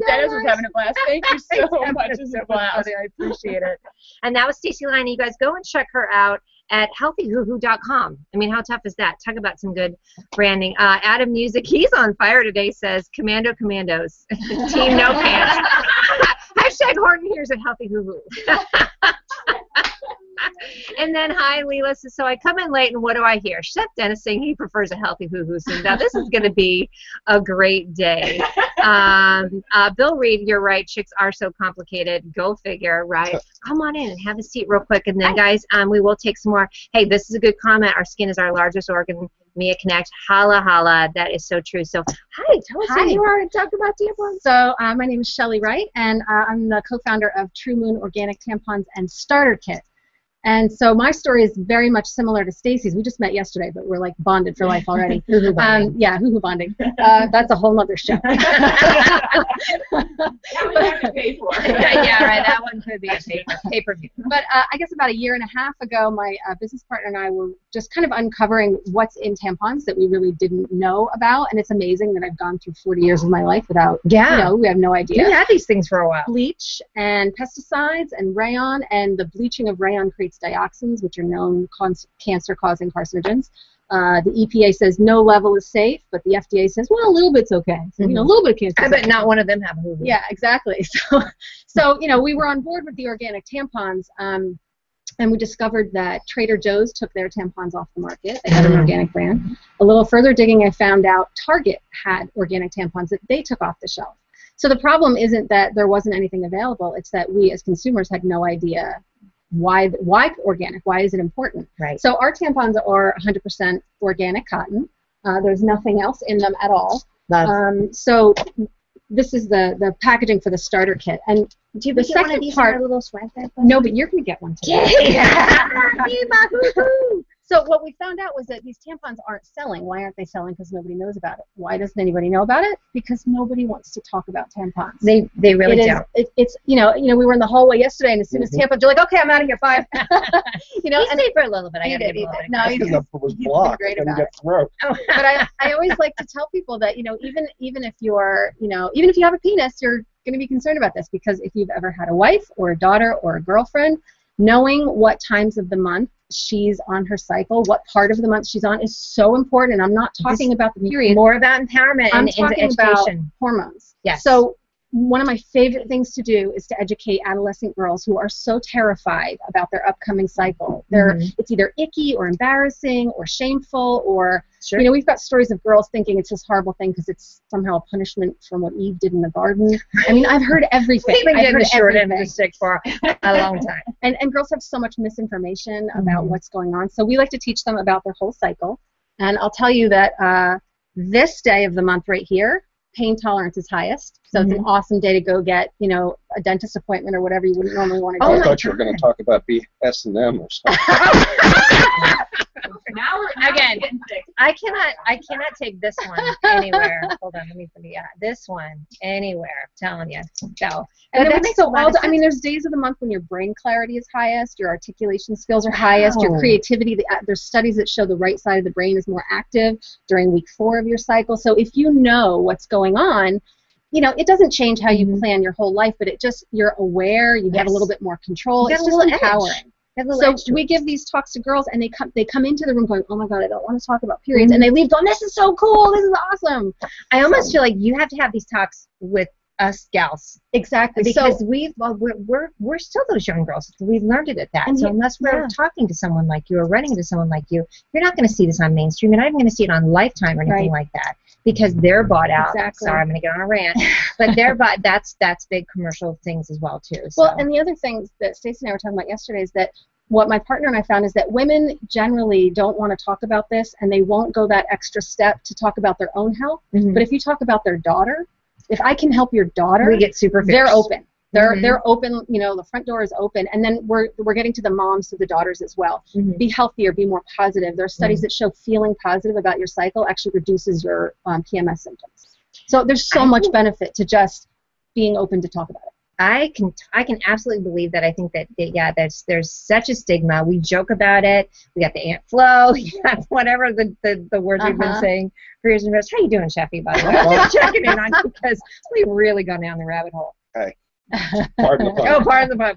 having a blast. Thank you so much. It's It's so a blast. funny. I appreciate it. And that was Stacey Lyon. You guys go and check her out at healthyhoohoo.com. I mean, how tough is that? Talk about some good branding. Adam Music, he's on fire today, says Commando Commandos. Team No Pants. Hashtag Horton here's at Healthy Hoo Hoo. And then, hi, Leela says, so I come in late, and what do I hear? Chef Dennis saying he prefers a healthy hoo-hoo. So now this is going to be a great day. Bill Reed, you're right. Chicks are so complicated. Go figure, right? Come on in and have a seat real quick. And then, guys, we will take some more. Hey, this is a good comment. Our skin is our largest organ. Mia Connect. Holla, holla. That is so true. So, hi, tell us who you are and talk about tampons. So my name is Shelly Wright, and I'm the co-founder of True Moon Organic Tampons and Starter Kit. And so my story is very much similar to Stacy's. We just met yesterday, but we're like bonded for life already. Hoo-hoo bonding. Yeah, hoo-hoo bonding. That's a whole other show. That we have to pay for. Yeah, right. That one could be a pay-per-view. But I guess about a year and a half ago, my business partner and I were just kind of uncovering what's in tampons that we really didn't know about. And it's amazing that I've gone through 40 years of my life without, we have no idea. You had these things for a while. Bleach and pesticides and rayon, and the bleaching of rayon creates dioxins, which are known cancer-causing carcinogens. The EPA says no level is safe, but the FDA says, well, a little bit's okay. So, a little bit of cancer. I bet not one of them have a hoo-hoo. Yeah, exactly. So we were on board with the organic tampons, and we discovered that Trader Joe's took their tampons off the market. They had an organic brand. A little further digging, I found out Target had organic tampons that they took off the shelf. So the problem isn't that there wasn't anything available. It's that we as consumers had no idea why organic? Why is it important? Right. So our tampons are 100% organic cotton. There's nothing else in them at all. So this is the packaging for the starter kit. And do you the get one of second these part, in a little swag bag? no, but you're going to get one today. Yeah. So what we found out was that these tampons aren't selling. Why aren't they selling? Because nobody knows about it. Why doesn't anybody know about it? Because nobody wants to talk about tampons. They really don't. It's we were in the hallway yesterday, and as soon as tampons, you're like, okay, I'm out of here. Bye. He stayed for a little bit. He did. No, I think that was blocked. great And about get throat. But I always like to tell people that even if you're even if you have a penis, you're going to be concerned about this, because if you've ever had a wife or a daughter or a girlfriend, knowing what times of the month she's on her cycle, what part of the month she's on, is so important. And I'm not talking about the period. More about empowerment I'm and talking education. about hormones. Yes. So one of my favorite things to do is to educate adolescent girls who are so terrified about their upcoming cycle. It's either icky or embarrassing or shameful, or we've got stories of girls thinking it's this horrible thing because it's somehow a punishment from what Eve did in the garden. I mean, I've heard everything. We've been I've getting heard the short end of the everything. stick for a long time. And girls have so much misinformation about what's going on. So we like to teach them about their whole cycle. And I'll tell you that this day of the month right here, pain tolerance is highest. So it's an awesome day to go get, a dentist appointment or whatever you wouldn't normally want to do. I thought you were going to talk about S&M or something. Now we're Again, getting sick. I cannot take this one anywhere. Hold on, let me see. Yeah, this one anywhere. I'm telling you. So, And but then that makes so a lot all of the, I mean, sense. there's days of the month when your brain clarity is highest, your articulation skills are highest, your Wow. creativity. There's studies that show the right side of the brain is more active during week 4 of your cycle. So if you know what's going on, you know, it doesn't change how you plan your whole life, but it just, you're aware, you have a Yes. little bit more control. You It's got a just little edge. empowering. Have a little So edge to we it. give these talks to girls, and they come into the room going, oh my God, I don't want to talk about periods, and they leave going, this is so cool, this is awesome. I almost feel like you have to have these talks with us gals Exactly. because So we're still those young girls. We've learned it at that. And So you- unless we're yeah. talking to someone like you or running to someone like you, you're not going to see this on mainstream. You're not even going to see it on Lifetime or anything Right. like that because they're bought out. Exactly. Sorry, I'm going to get on a rant, but they're bought. That's big commercial things as well too. So. Well, and the other thing that Stacey and I were talking about yesterday is that what my partner and I found is that women generally don't want to talk about this, and they won't go that extra step to talk about their own health. Mhm. But if you talk about their daughter, if I can help your daughter, we get super they're fierce. open. They're Mhm. they're open. You know, the front door is open, and then we're getting to the moms to the daughters as well. Mhm. Be healthier, be more positive. There are studies that show feeling positive about your cycle actually reduces your PMS symptoms. So there's so much benefit to just being open to talk about it. I can absolutely believe that. I think that yeah, there's such a stigma. We joke about it. We got the Aunt Flo, we got whatever the words we've been saying for years and years. How you doing, Sheffy? By the way, I'm just checking in on you because we've really gone down the rabbit hole. Hey, pardon the pun. Oh, pardon the pun.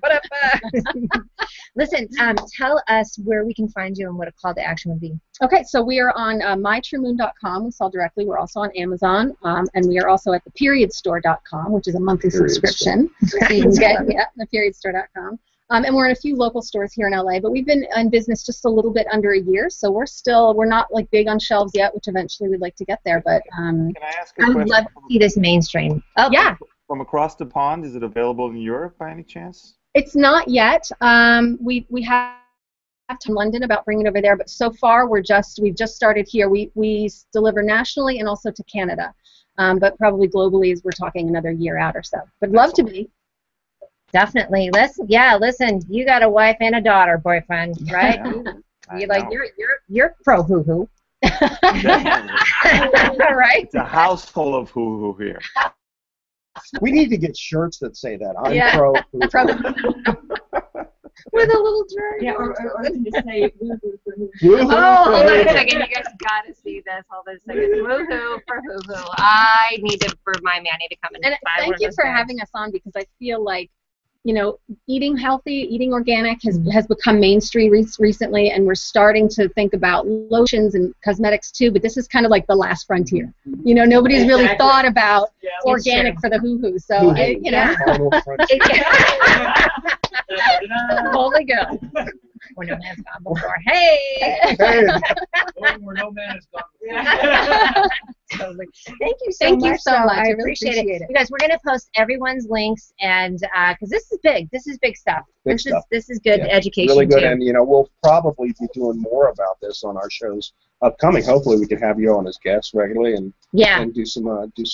Listen, tell us where we can find you and what a call to action would be. Okay, so we are on mytruemoon.com. We sell directly. We're also on Amazon, and we are also at theperiodstore.com, which is a monthly Period subscription. So you can get theperiodstore.com. And we're in a few local stores here in LA, but we've been in business just a little bit under a year, so we're not like big on shelves yet, which eventually we'd like to get there. But Can I ask a I would question? love to see this mainstream. Oh, yeah, From across the pond, is it available in Europe by any chance? it's not yet. We have to London about bringing it over there, but so far we've just started here. We deliver nationally and also to Canada, but probably globally as we're talking another year out or so. But love to be. definitely. Listen, you got a wife and a daughter, boyfriend, right? I You're like know. you're pro hoo hoo. Definitely. Right? It's a house full of hoo-hoo here. We need to get shirts that say that. I'm Yeah. pro. With a little dragon. Yeah, or just say Oh, hold on a second. You guys got to see this. Hold on a second. Woohoo for hoo-hoo. I need to, for my man, I need to come in And buy one thank of you those for bags. having us on, because I feel like, you know, eating healthy, eating organic has become mainstream recently, and we're starting to think about lotions and cosmetics too, but this is kind of like the last frontier. You know, nobody's really Exactly. thought about Yeah. organic for the hoo-hoo, so, Hoo-hoo. you know. Final frontier. Holy go. When no man's gone before. Hey! Hey, Where no man has gone. Totally. Thank you so Thank much. you so much. I I really appreciate appreciate it. You guys, we're going to post everyone's links, and because this is big. This is big stuff. Big stuff. This is good Yeah. education really good, too. and we'll probably be doing more about this on our shows upcoming. Hopefully, we can have you on as guests regularly and Yeah. do some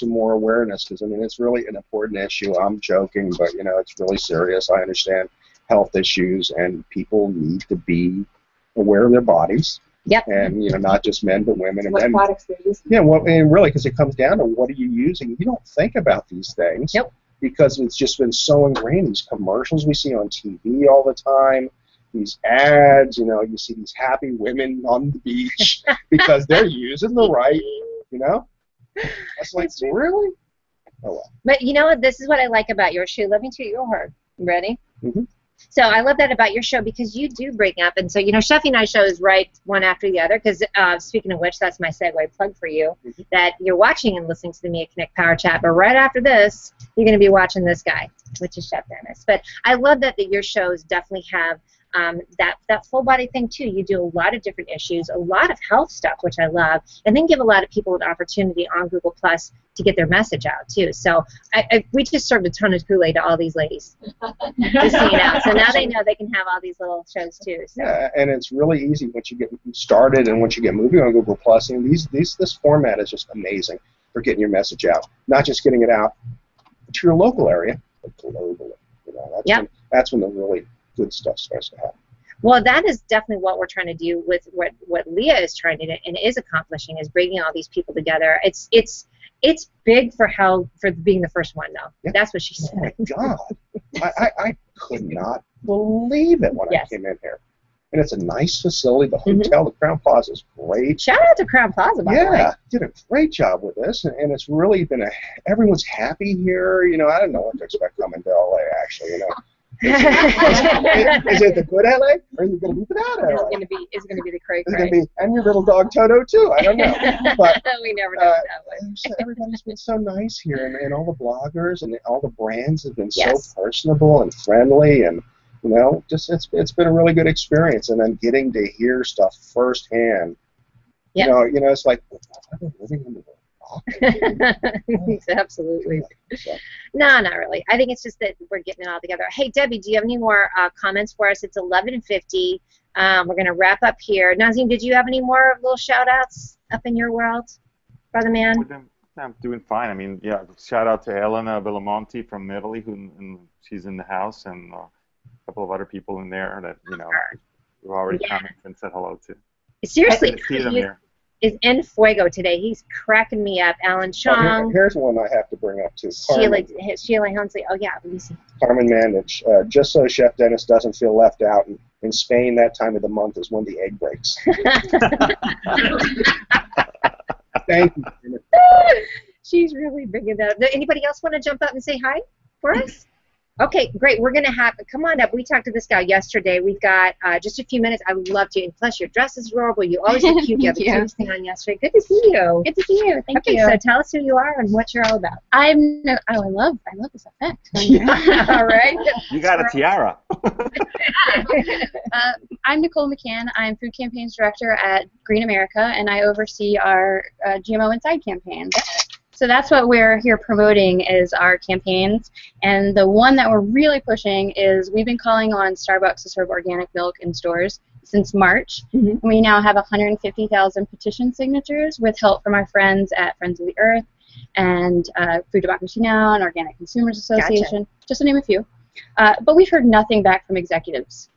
more awareness, because I mean it's really an important issue. I'm joking, but it's really serious. I understand health issues, and people need to be aware of their bodies. Yep. And not just men but women and what men. products they're using. Yeah, well, and really, because it comes down to what are you using. You don't think about these things. Nope. Because it's just been so ingrained. These commercials we see on TV all the time, these ads, you see these happy women on the beach because they're using the right, That's like, really? Oh, well. But you know what? This is what I like about your show. Let me toot your horn. Ready? Mhm. So I love that about your show, because you do bring up, and so Sheffy and I shows right one after the other. Because speaking of which, that's my segue plug for you. That you're watching and listening to the Mia Connect Power Chat, but right after this, you're going to be watching this guy, which is Chef Dennis. But I love that your shows definitely have that full body thing too. You do a lot of different issues, a lot of health stuff, which I love, and then give a lot of people an opportunity on Google Plus to get their message out too. So we just served a ton of Kool-Aid to all these ladies, just so you know. So now they know they can have all these little shows too. So. Yeah, and it's really easy once you get started and once you get moving on Google Plus. This format is just amazing for getting your message out. Not just getting it out to your local area, but globally. That's when the really good stuff starts to happen. Well, that is definitely what we're trying to do with what Leah is trying to do and is accomplishing, is bringing all these people together. It's big for being the first one, though. Yeah. That's what she said. Oh my God, I could not believe it when I came in here. And it's a nice facility. The hotel, the Crown Plaza, is great. Shout out to Crown Plaza, by the way. Yeah, did a great job with this, and it's really been everyone's happy here. You know, I don't know what to expect coming to LA, actually. You know, is it the good LA, or is it going to be the bad LA? It's going to be the cray It's cray. going to be, and your little dog Toto too. I don't know, but we never know it that way. everybody's been so nice here, and all the bloggers and all the brands have been so personable and friendly, and you know, just it's been a really good experience. And then getting to hear stuff firsthand. You know, it's like I've been living in the world. Absolutely. No, not really. I think it's just that we're getting it all together. Hey, Debbie, do you have any more comments for us? It's 11:50. We're going to wrap up here. Nazim, did you have any more little shout-outs up in your world, brother man? I'm doing fine. I mean, yeah, shout out to Elena Villamonti from Italy, who she's in the house, and a couple of other people in there that, you know, we've already commented and said hello to. Seriously, see them here. Is en fuego today. He's cracking me up. Alan Chong. Here's one I have to bring up too. Sheila Hunsley. Oh, yeah. Let me see. Carmen Mandich. Just so Chef Dennis doesn't feel left out, in Spain, that time of the month is when the egg breaks. Thank you. She's really bringing that up. Anybody else want to jump up and say hi for us? Okay, great. We're going to have, come on up. We talked to this guy yesterday. We've got just a few minutes. I would love to. And plus, your dress is adorable. You always look cute. You had the cutest thing on yesterday. Good to see you. Good to see you. Thank you. Okay, so tell us who you are and what you're all about. I love this effect. All right. You got a tiara. I'm Nicole McCann. I'm Food Campaigns Director at Green America, and I oversee our GMO Inside campaign. So that's what we're here promoting, is our campaigns. And the one that we're really pushing is we've been calling on Starbucks to serve organic milk in stores since March. And we now have 150,000 petition signatures with help from our friends at Friends of the Earth and Food Democracy Now! And Organic Consumers Association, just to name a few. But we've heard nothing back from executives.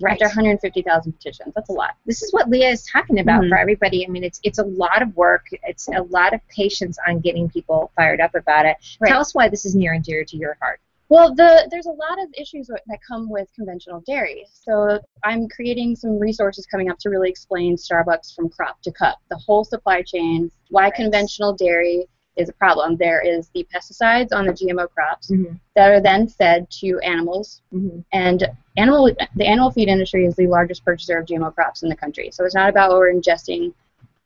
After 150,000 petitions. That's a lot. This is what Leah is talking about for everybody. I mean, it's a lot of work. It's a lot of patience on getting people fired up about it. Tell us why this is near and dear to your heart. Well, there's a lot of issues that come with conventional dairy. So I'm creating some resources coming up to really explain Starbucks from crop to cup, the whole supply chain, why conventional dairy is a problem. There is the pesticides on the GMO crops that are then fed to animals, and the animal feed industry is the largest purchaser of GMO crops in the country. So it's not about what we're ingesting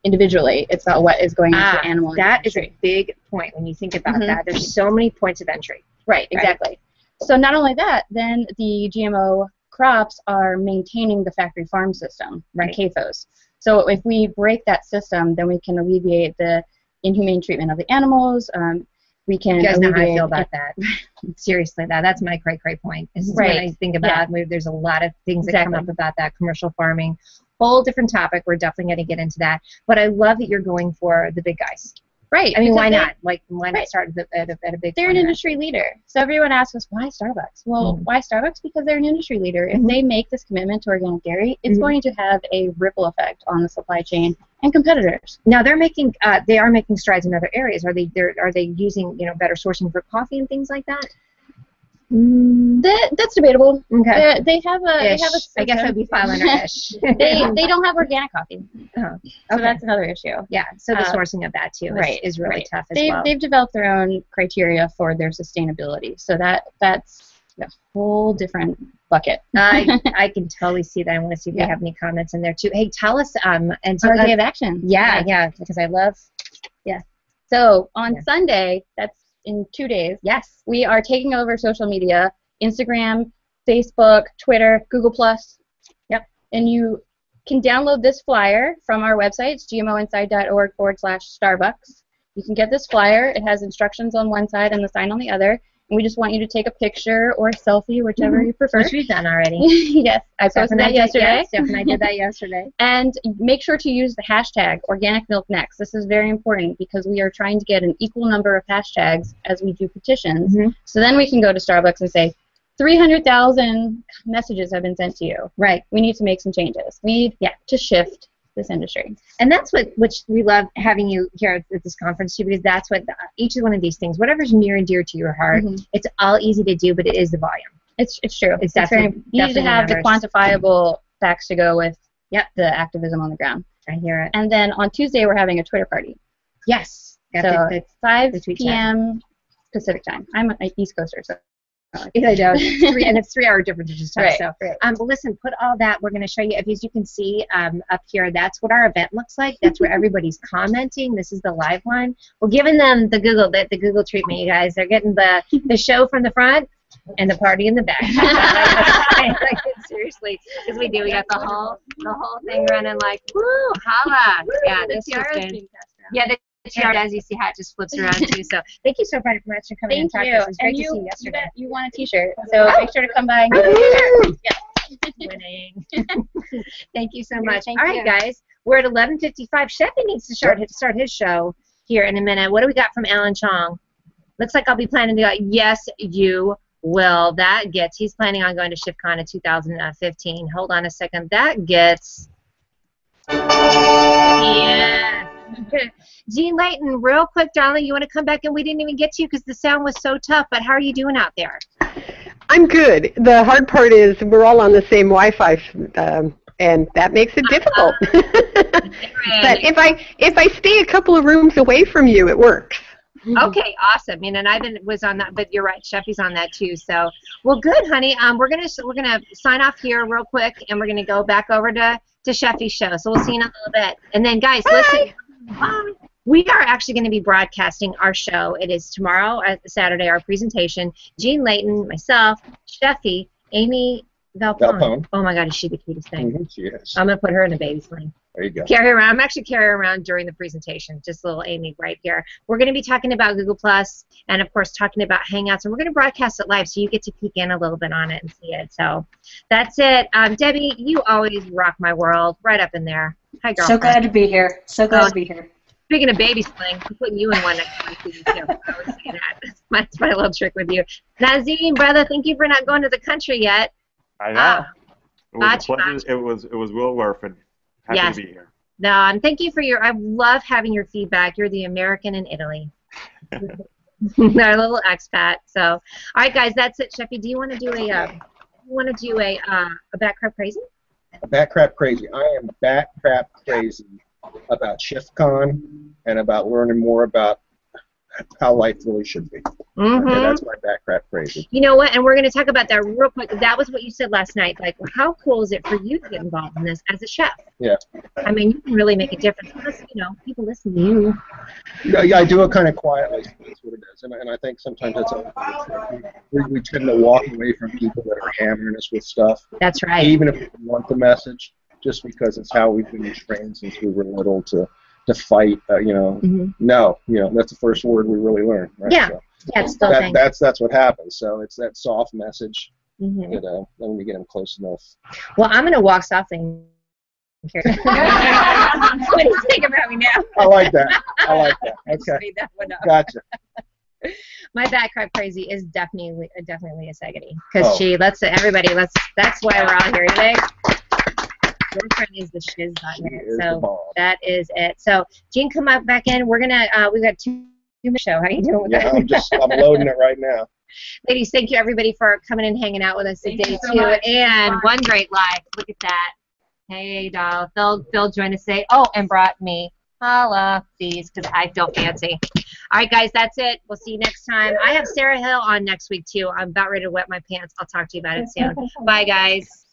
individually, it's about what is going into animal industry. That is a big point when you think about that. There's so many points of entry. Right, exactly. So not only that, then the GMO crops are maintaining the factory farm system, CAFOs. So if we break that system, then we can alleviate the inhumane treatment of the animals. We can. You guys know how I feel about that. Seriously, that's my cray point. This is what I think about. There's a lot of things that come up about that, commercial farming. Whole different topic. We're definitely going to get into that. But I love that you're going for the big guys. Right. I mean, why not? Like, why not start at a big? They're an industry leader. So everyone asks us, why Starbucks? Well, why Starbucks? Because they're an industry leader. If they make this commitment to organic dairy, it's going to have a ripple effect on the supply chain and competitors. Now they are making strides in other areas. Are they using better sourcing for coffee and things like that? That's debatable. Okay. They have a I guess I'd be filing an ish. they don't have organic coffee. So that's another issue. Yeah. So the sourcing of that too is really tough as well. They've developed their own criteria for their sustainability. So that's a whole different bucket. I can totally see that. I want to see if they have any comments in there too. Hey, tell us and so our day of action. Yeah, because I love. Yeah. So on Sunday, that's in 2 days. Yes. We are taking over social media, Instagram, Facebook, Twitter, Google+. Yep. And you can download this flyer from our website. It's gmoinside.org/Starbucks. You can get this flyer. It has instructions on one side and the sign on the other. And we just want you to take a picture or a selfie, whichever you prefer. Which we've done already. Yes. I posted that yesterday. Steph and I did that yesterday. And make sure to use the hashtag #OrganicMilkNext. This is very important because we are trying to get an equal number of hashtags as we do petitions. So then we can go to Starbucks and say, 300,000 messages have been sent to you. Right. We need to make some changes. We need to shift this industry. And that's which we love having you here at this conference too, because that's what each one of these things, whatever's near and dear to your heart, it's all easy to do, but it is the volume. It's true. It's very, you need to have the quantifiable facts to go with the activism on the ground. I hear it. And then on Tuesday we're having a Twitter party. Yes. So it's 5 p.m. Pacific time. I'm an East Coaster, so. I know. It's 3 hour difference, which is tough. Right, So, right. But listen, put all that. We're going to show you. As you can see up here, that's what our event looks like. That's where everybody's commenting. This is the live one. We're giving them the Google treatment, you guys. They're getting the show from the front and the party in the back. Like, seriously, because we do. We got the whole thing running like woo, holla. Yeah, this is good. Yeah. As you see how it just flips around too. So thank you so very much for coming and talking to us. It was great to see you yesterday. You won a T-shirt, so make sure to come by and get a T-shirt. Winning. Thank you so much. Thank All right, you. guys, we're at 11:55. Sheffy needs to start his show here in a minute. What do we got from Alan Chong? Looks like I'll be planning to go. Yes, you will. That gets. He's planning on going to ShiftCon in 2015. Hold on a second. That gets. Yeah. Jean Layton, real quick, darling, you want to come back? And we didn't even get to you because the sound was so tough, but how are you doing out there? I'm good. The hard part is we're all on the same Wi-Fi, and that makes it difficult. But if I stay a couple of rooms away from you, it works. Okay, awesome. And I was on that, but you're right, Sheffy's on that too. So, well, good, honey. We're gonna sign off here real quick, and we're gonna go back over to Sheffy's show. So we'll see you in a little bit. And then, guys, listen. We are actually going to be broadcasting our show. It is tomorrow, Saturday, our presentation. Jean Layton, myself, Sheffy, Amy Valpone. Oh my God, is she the cutest thing? She is. I'm going to put her in a baby sling. There you go. Carry her around. I'm actually carrying her around during the presentation. Just little Amy right here. We're going to be talking about Google Plus and, of course, talking about Hangouts. And we're going to broadcast it live so you get to peek in a little bit on it and see it. So that's it. Debbie, you always rock my world right up in there. Hi, girlfriend. So glad to be here. So glad to be here. Speaking of baby sling, I'm putting you in one next time too. I always say that. That's my little trick with you. Nazim, brother, thank you for not going to the country yet. I know. It was a pleasure. It was well worth it. Happy to be here. No, and thank you for I love having your feedback. You're the American in Italy. Our little expat. So, all right, guys, that's it. Sheffy, do you want to do a back crap crazy? Bat crap crazy. I am bat crap crazy about ShiftCon and about learning more about how life really should be. Okay, that's my bat crap crazy. You know what? And we're going to talk about that real quick. That was what you said last night. Like, how cool is it for you to get involved in this as a chef? Yeah. I mean, you can really make a difference. Plus, people listen to you. Yeah, I do it kind of quietly. That's what it is. And I think sometimes that's we tend to walk away from people that are hammering us with stuff. That's right. Even if we want the message, just because it's how we've been trained since we were little to fight. No, that's the first word we really learn. Right? Yeah. So it's still that's what happens. So it's that soft message. That when we get them close enough. Well, I'm going to walk softly. What do you think about me now? I like that. Okay. I just made that one up. Gotcha. My back crap crazy is definitely Leah Segedie, because that's why we're all here today. Girlfriend is the shiz button. So that is it. So Jean, come back in. We've got two show. How you doing with that? I'm loading it right now. Ladies, thank you everybody for coming and hanging out with us today too. And one great live. Look at that. Hey, doll. Phil joined us today. Oh, and brought me holla these because I feel fancy. All right, guys, that's it. We'll see you next time. I have Sarah Hill on next week too. I'm about ready to wet my pants. I'll talk to you about it soon. Bye, guys.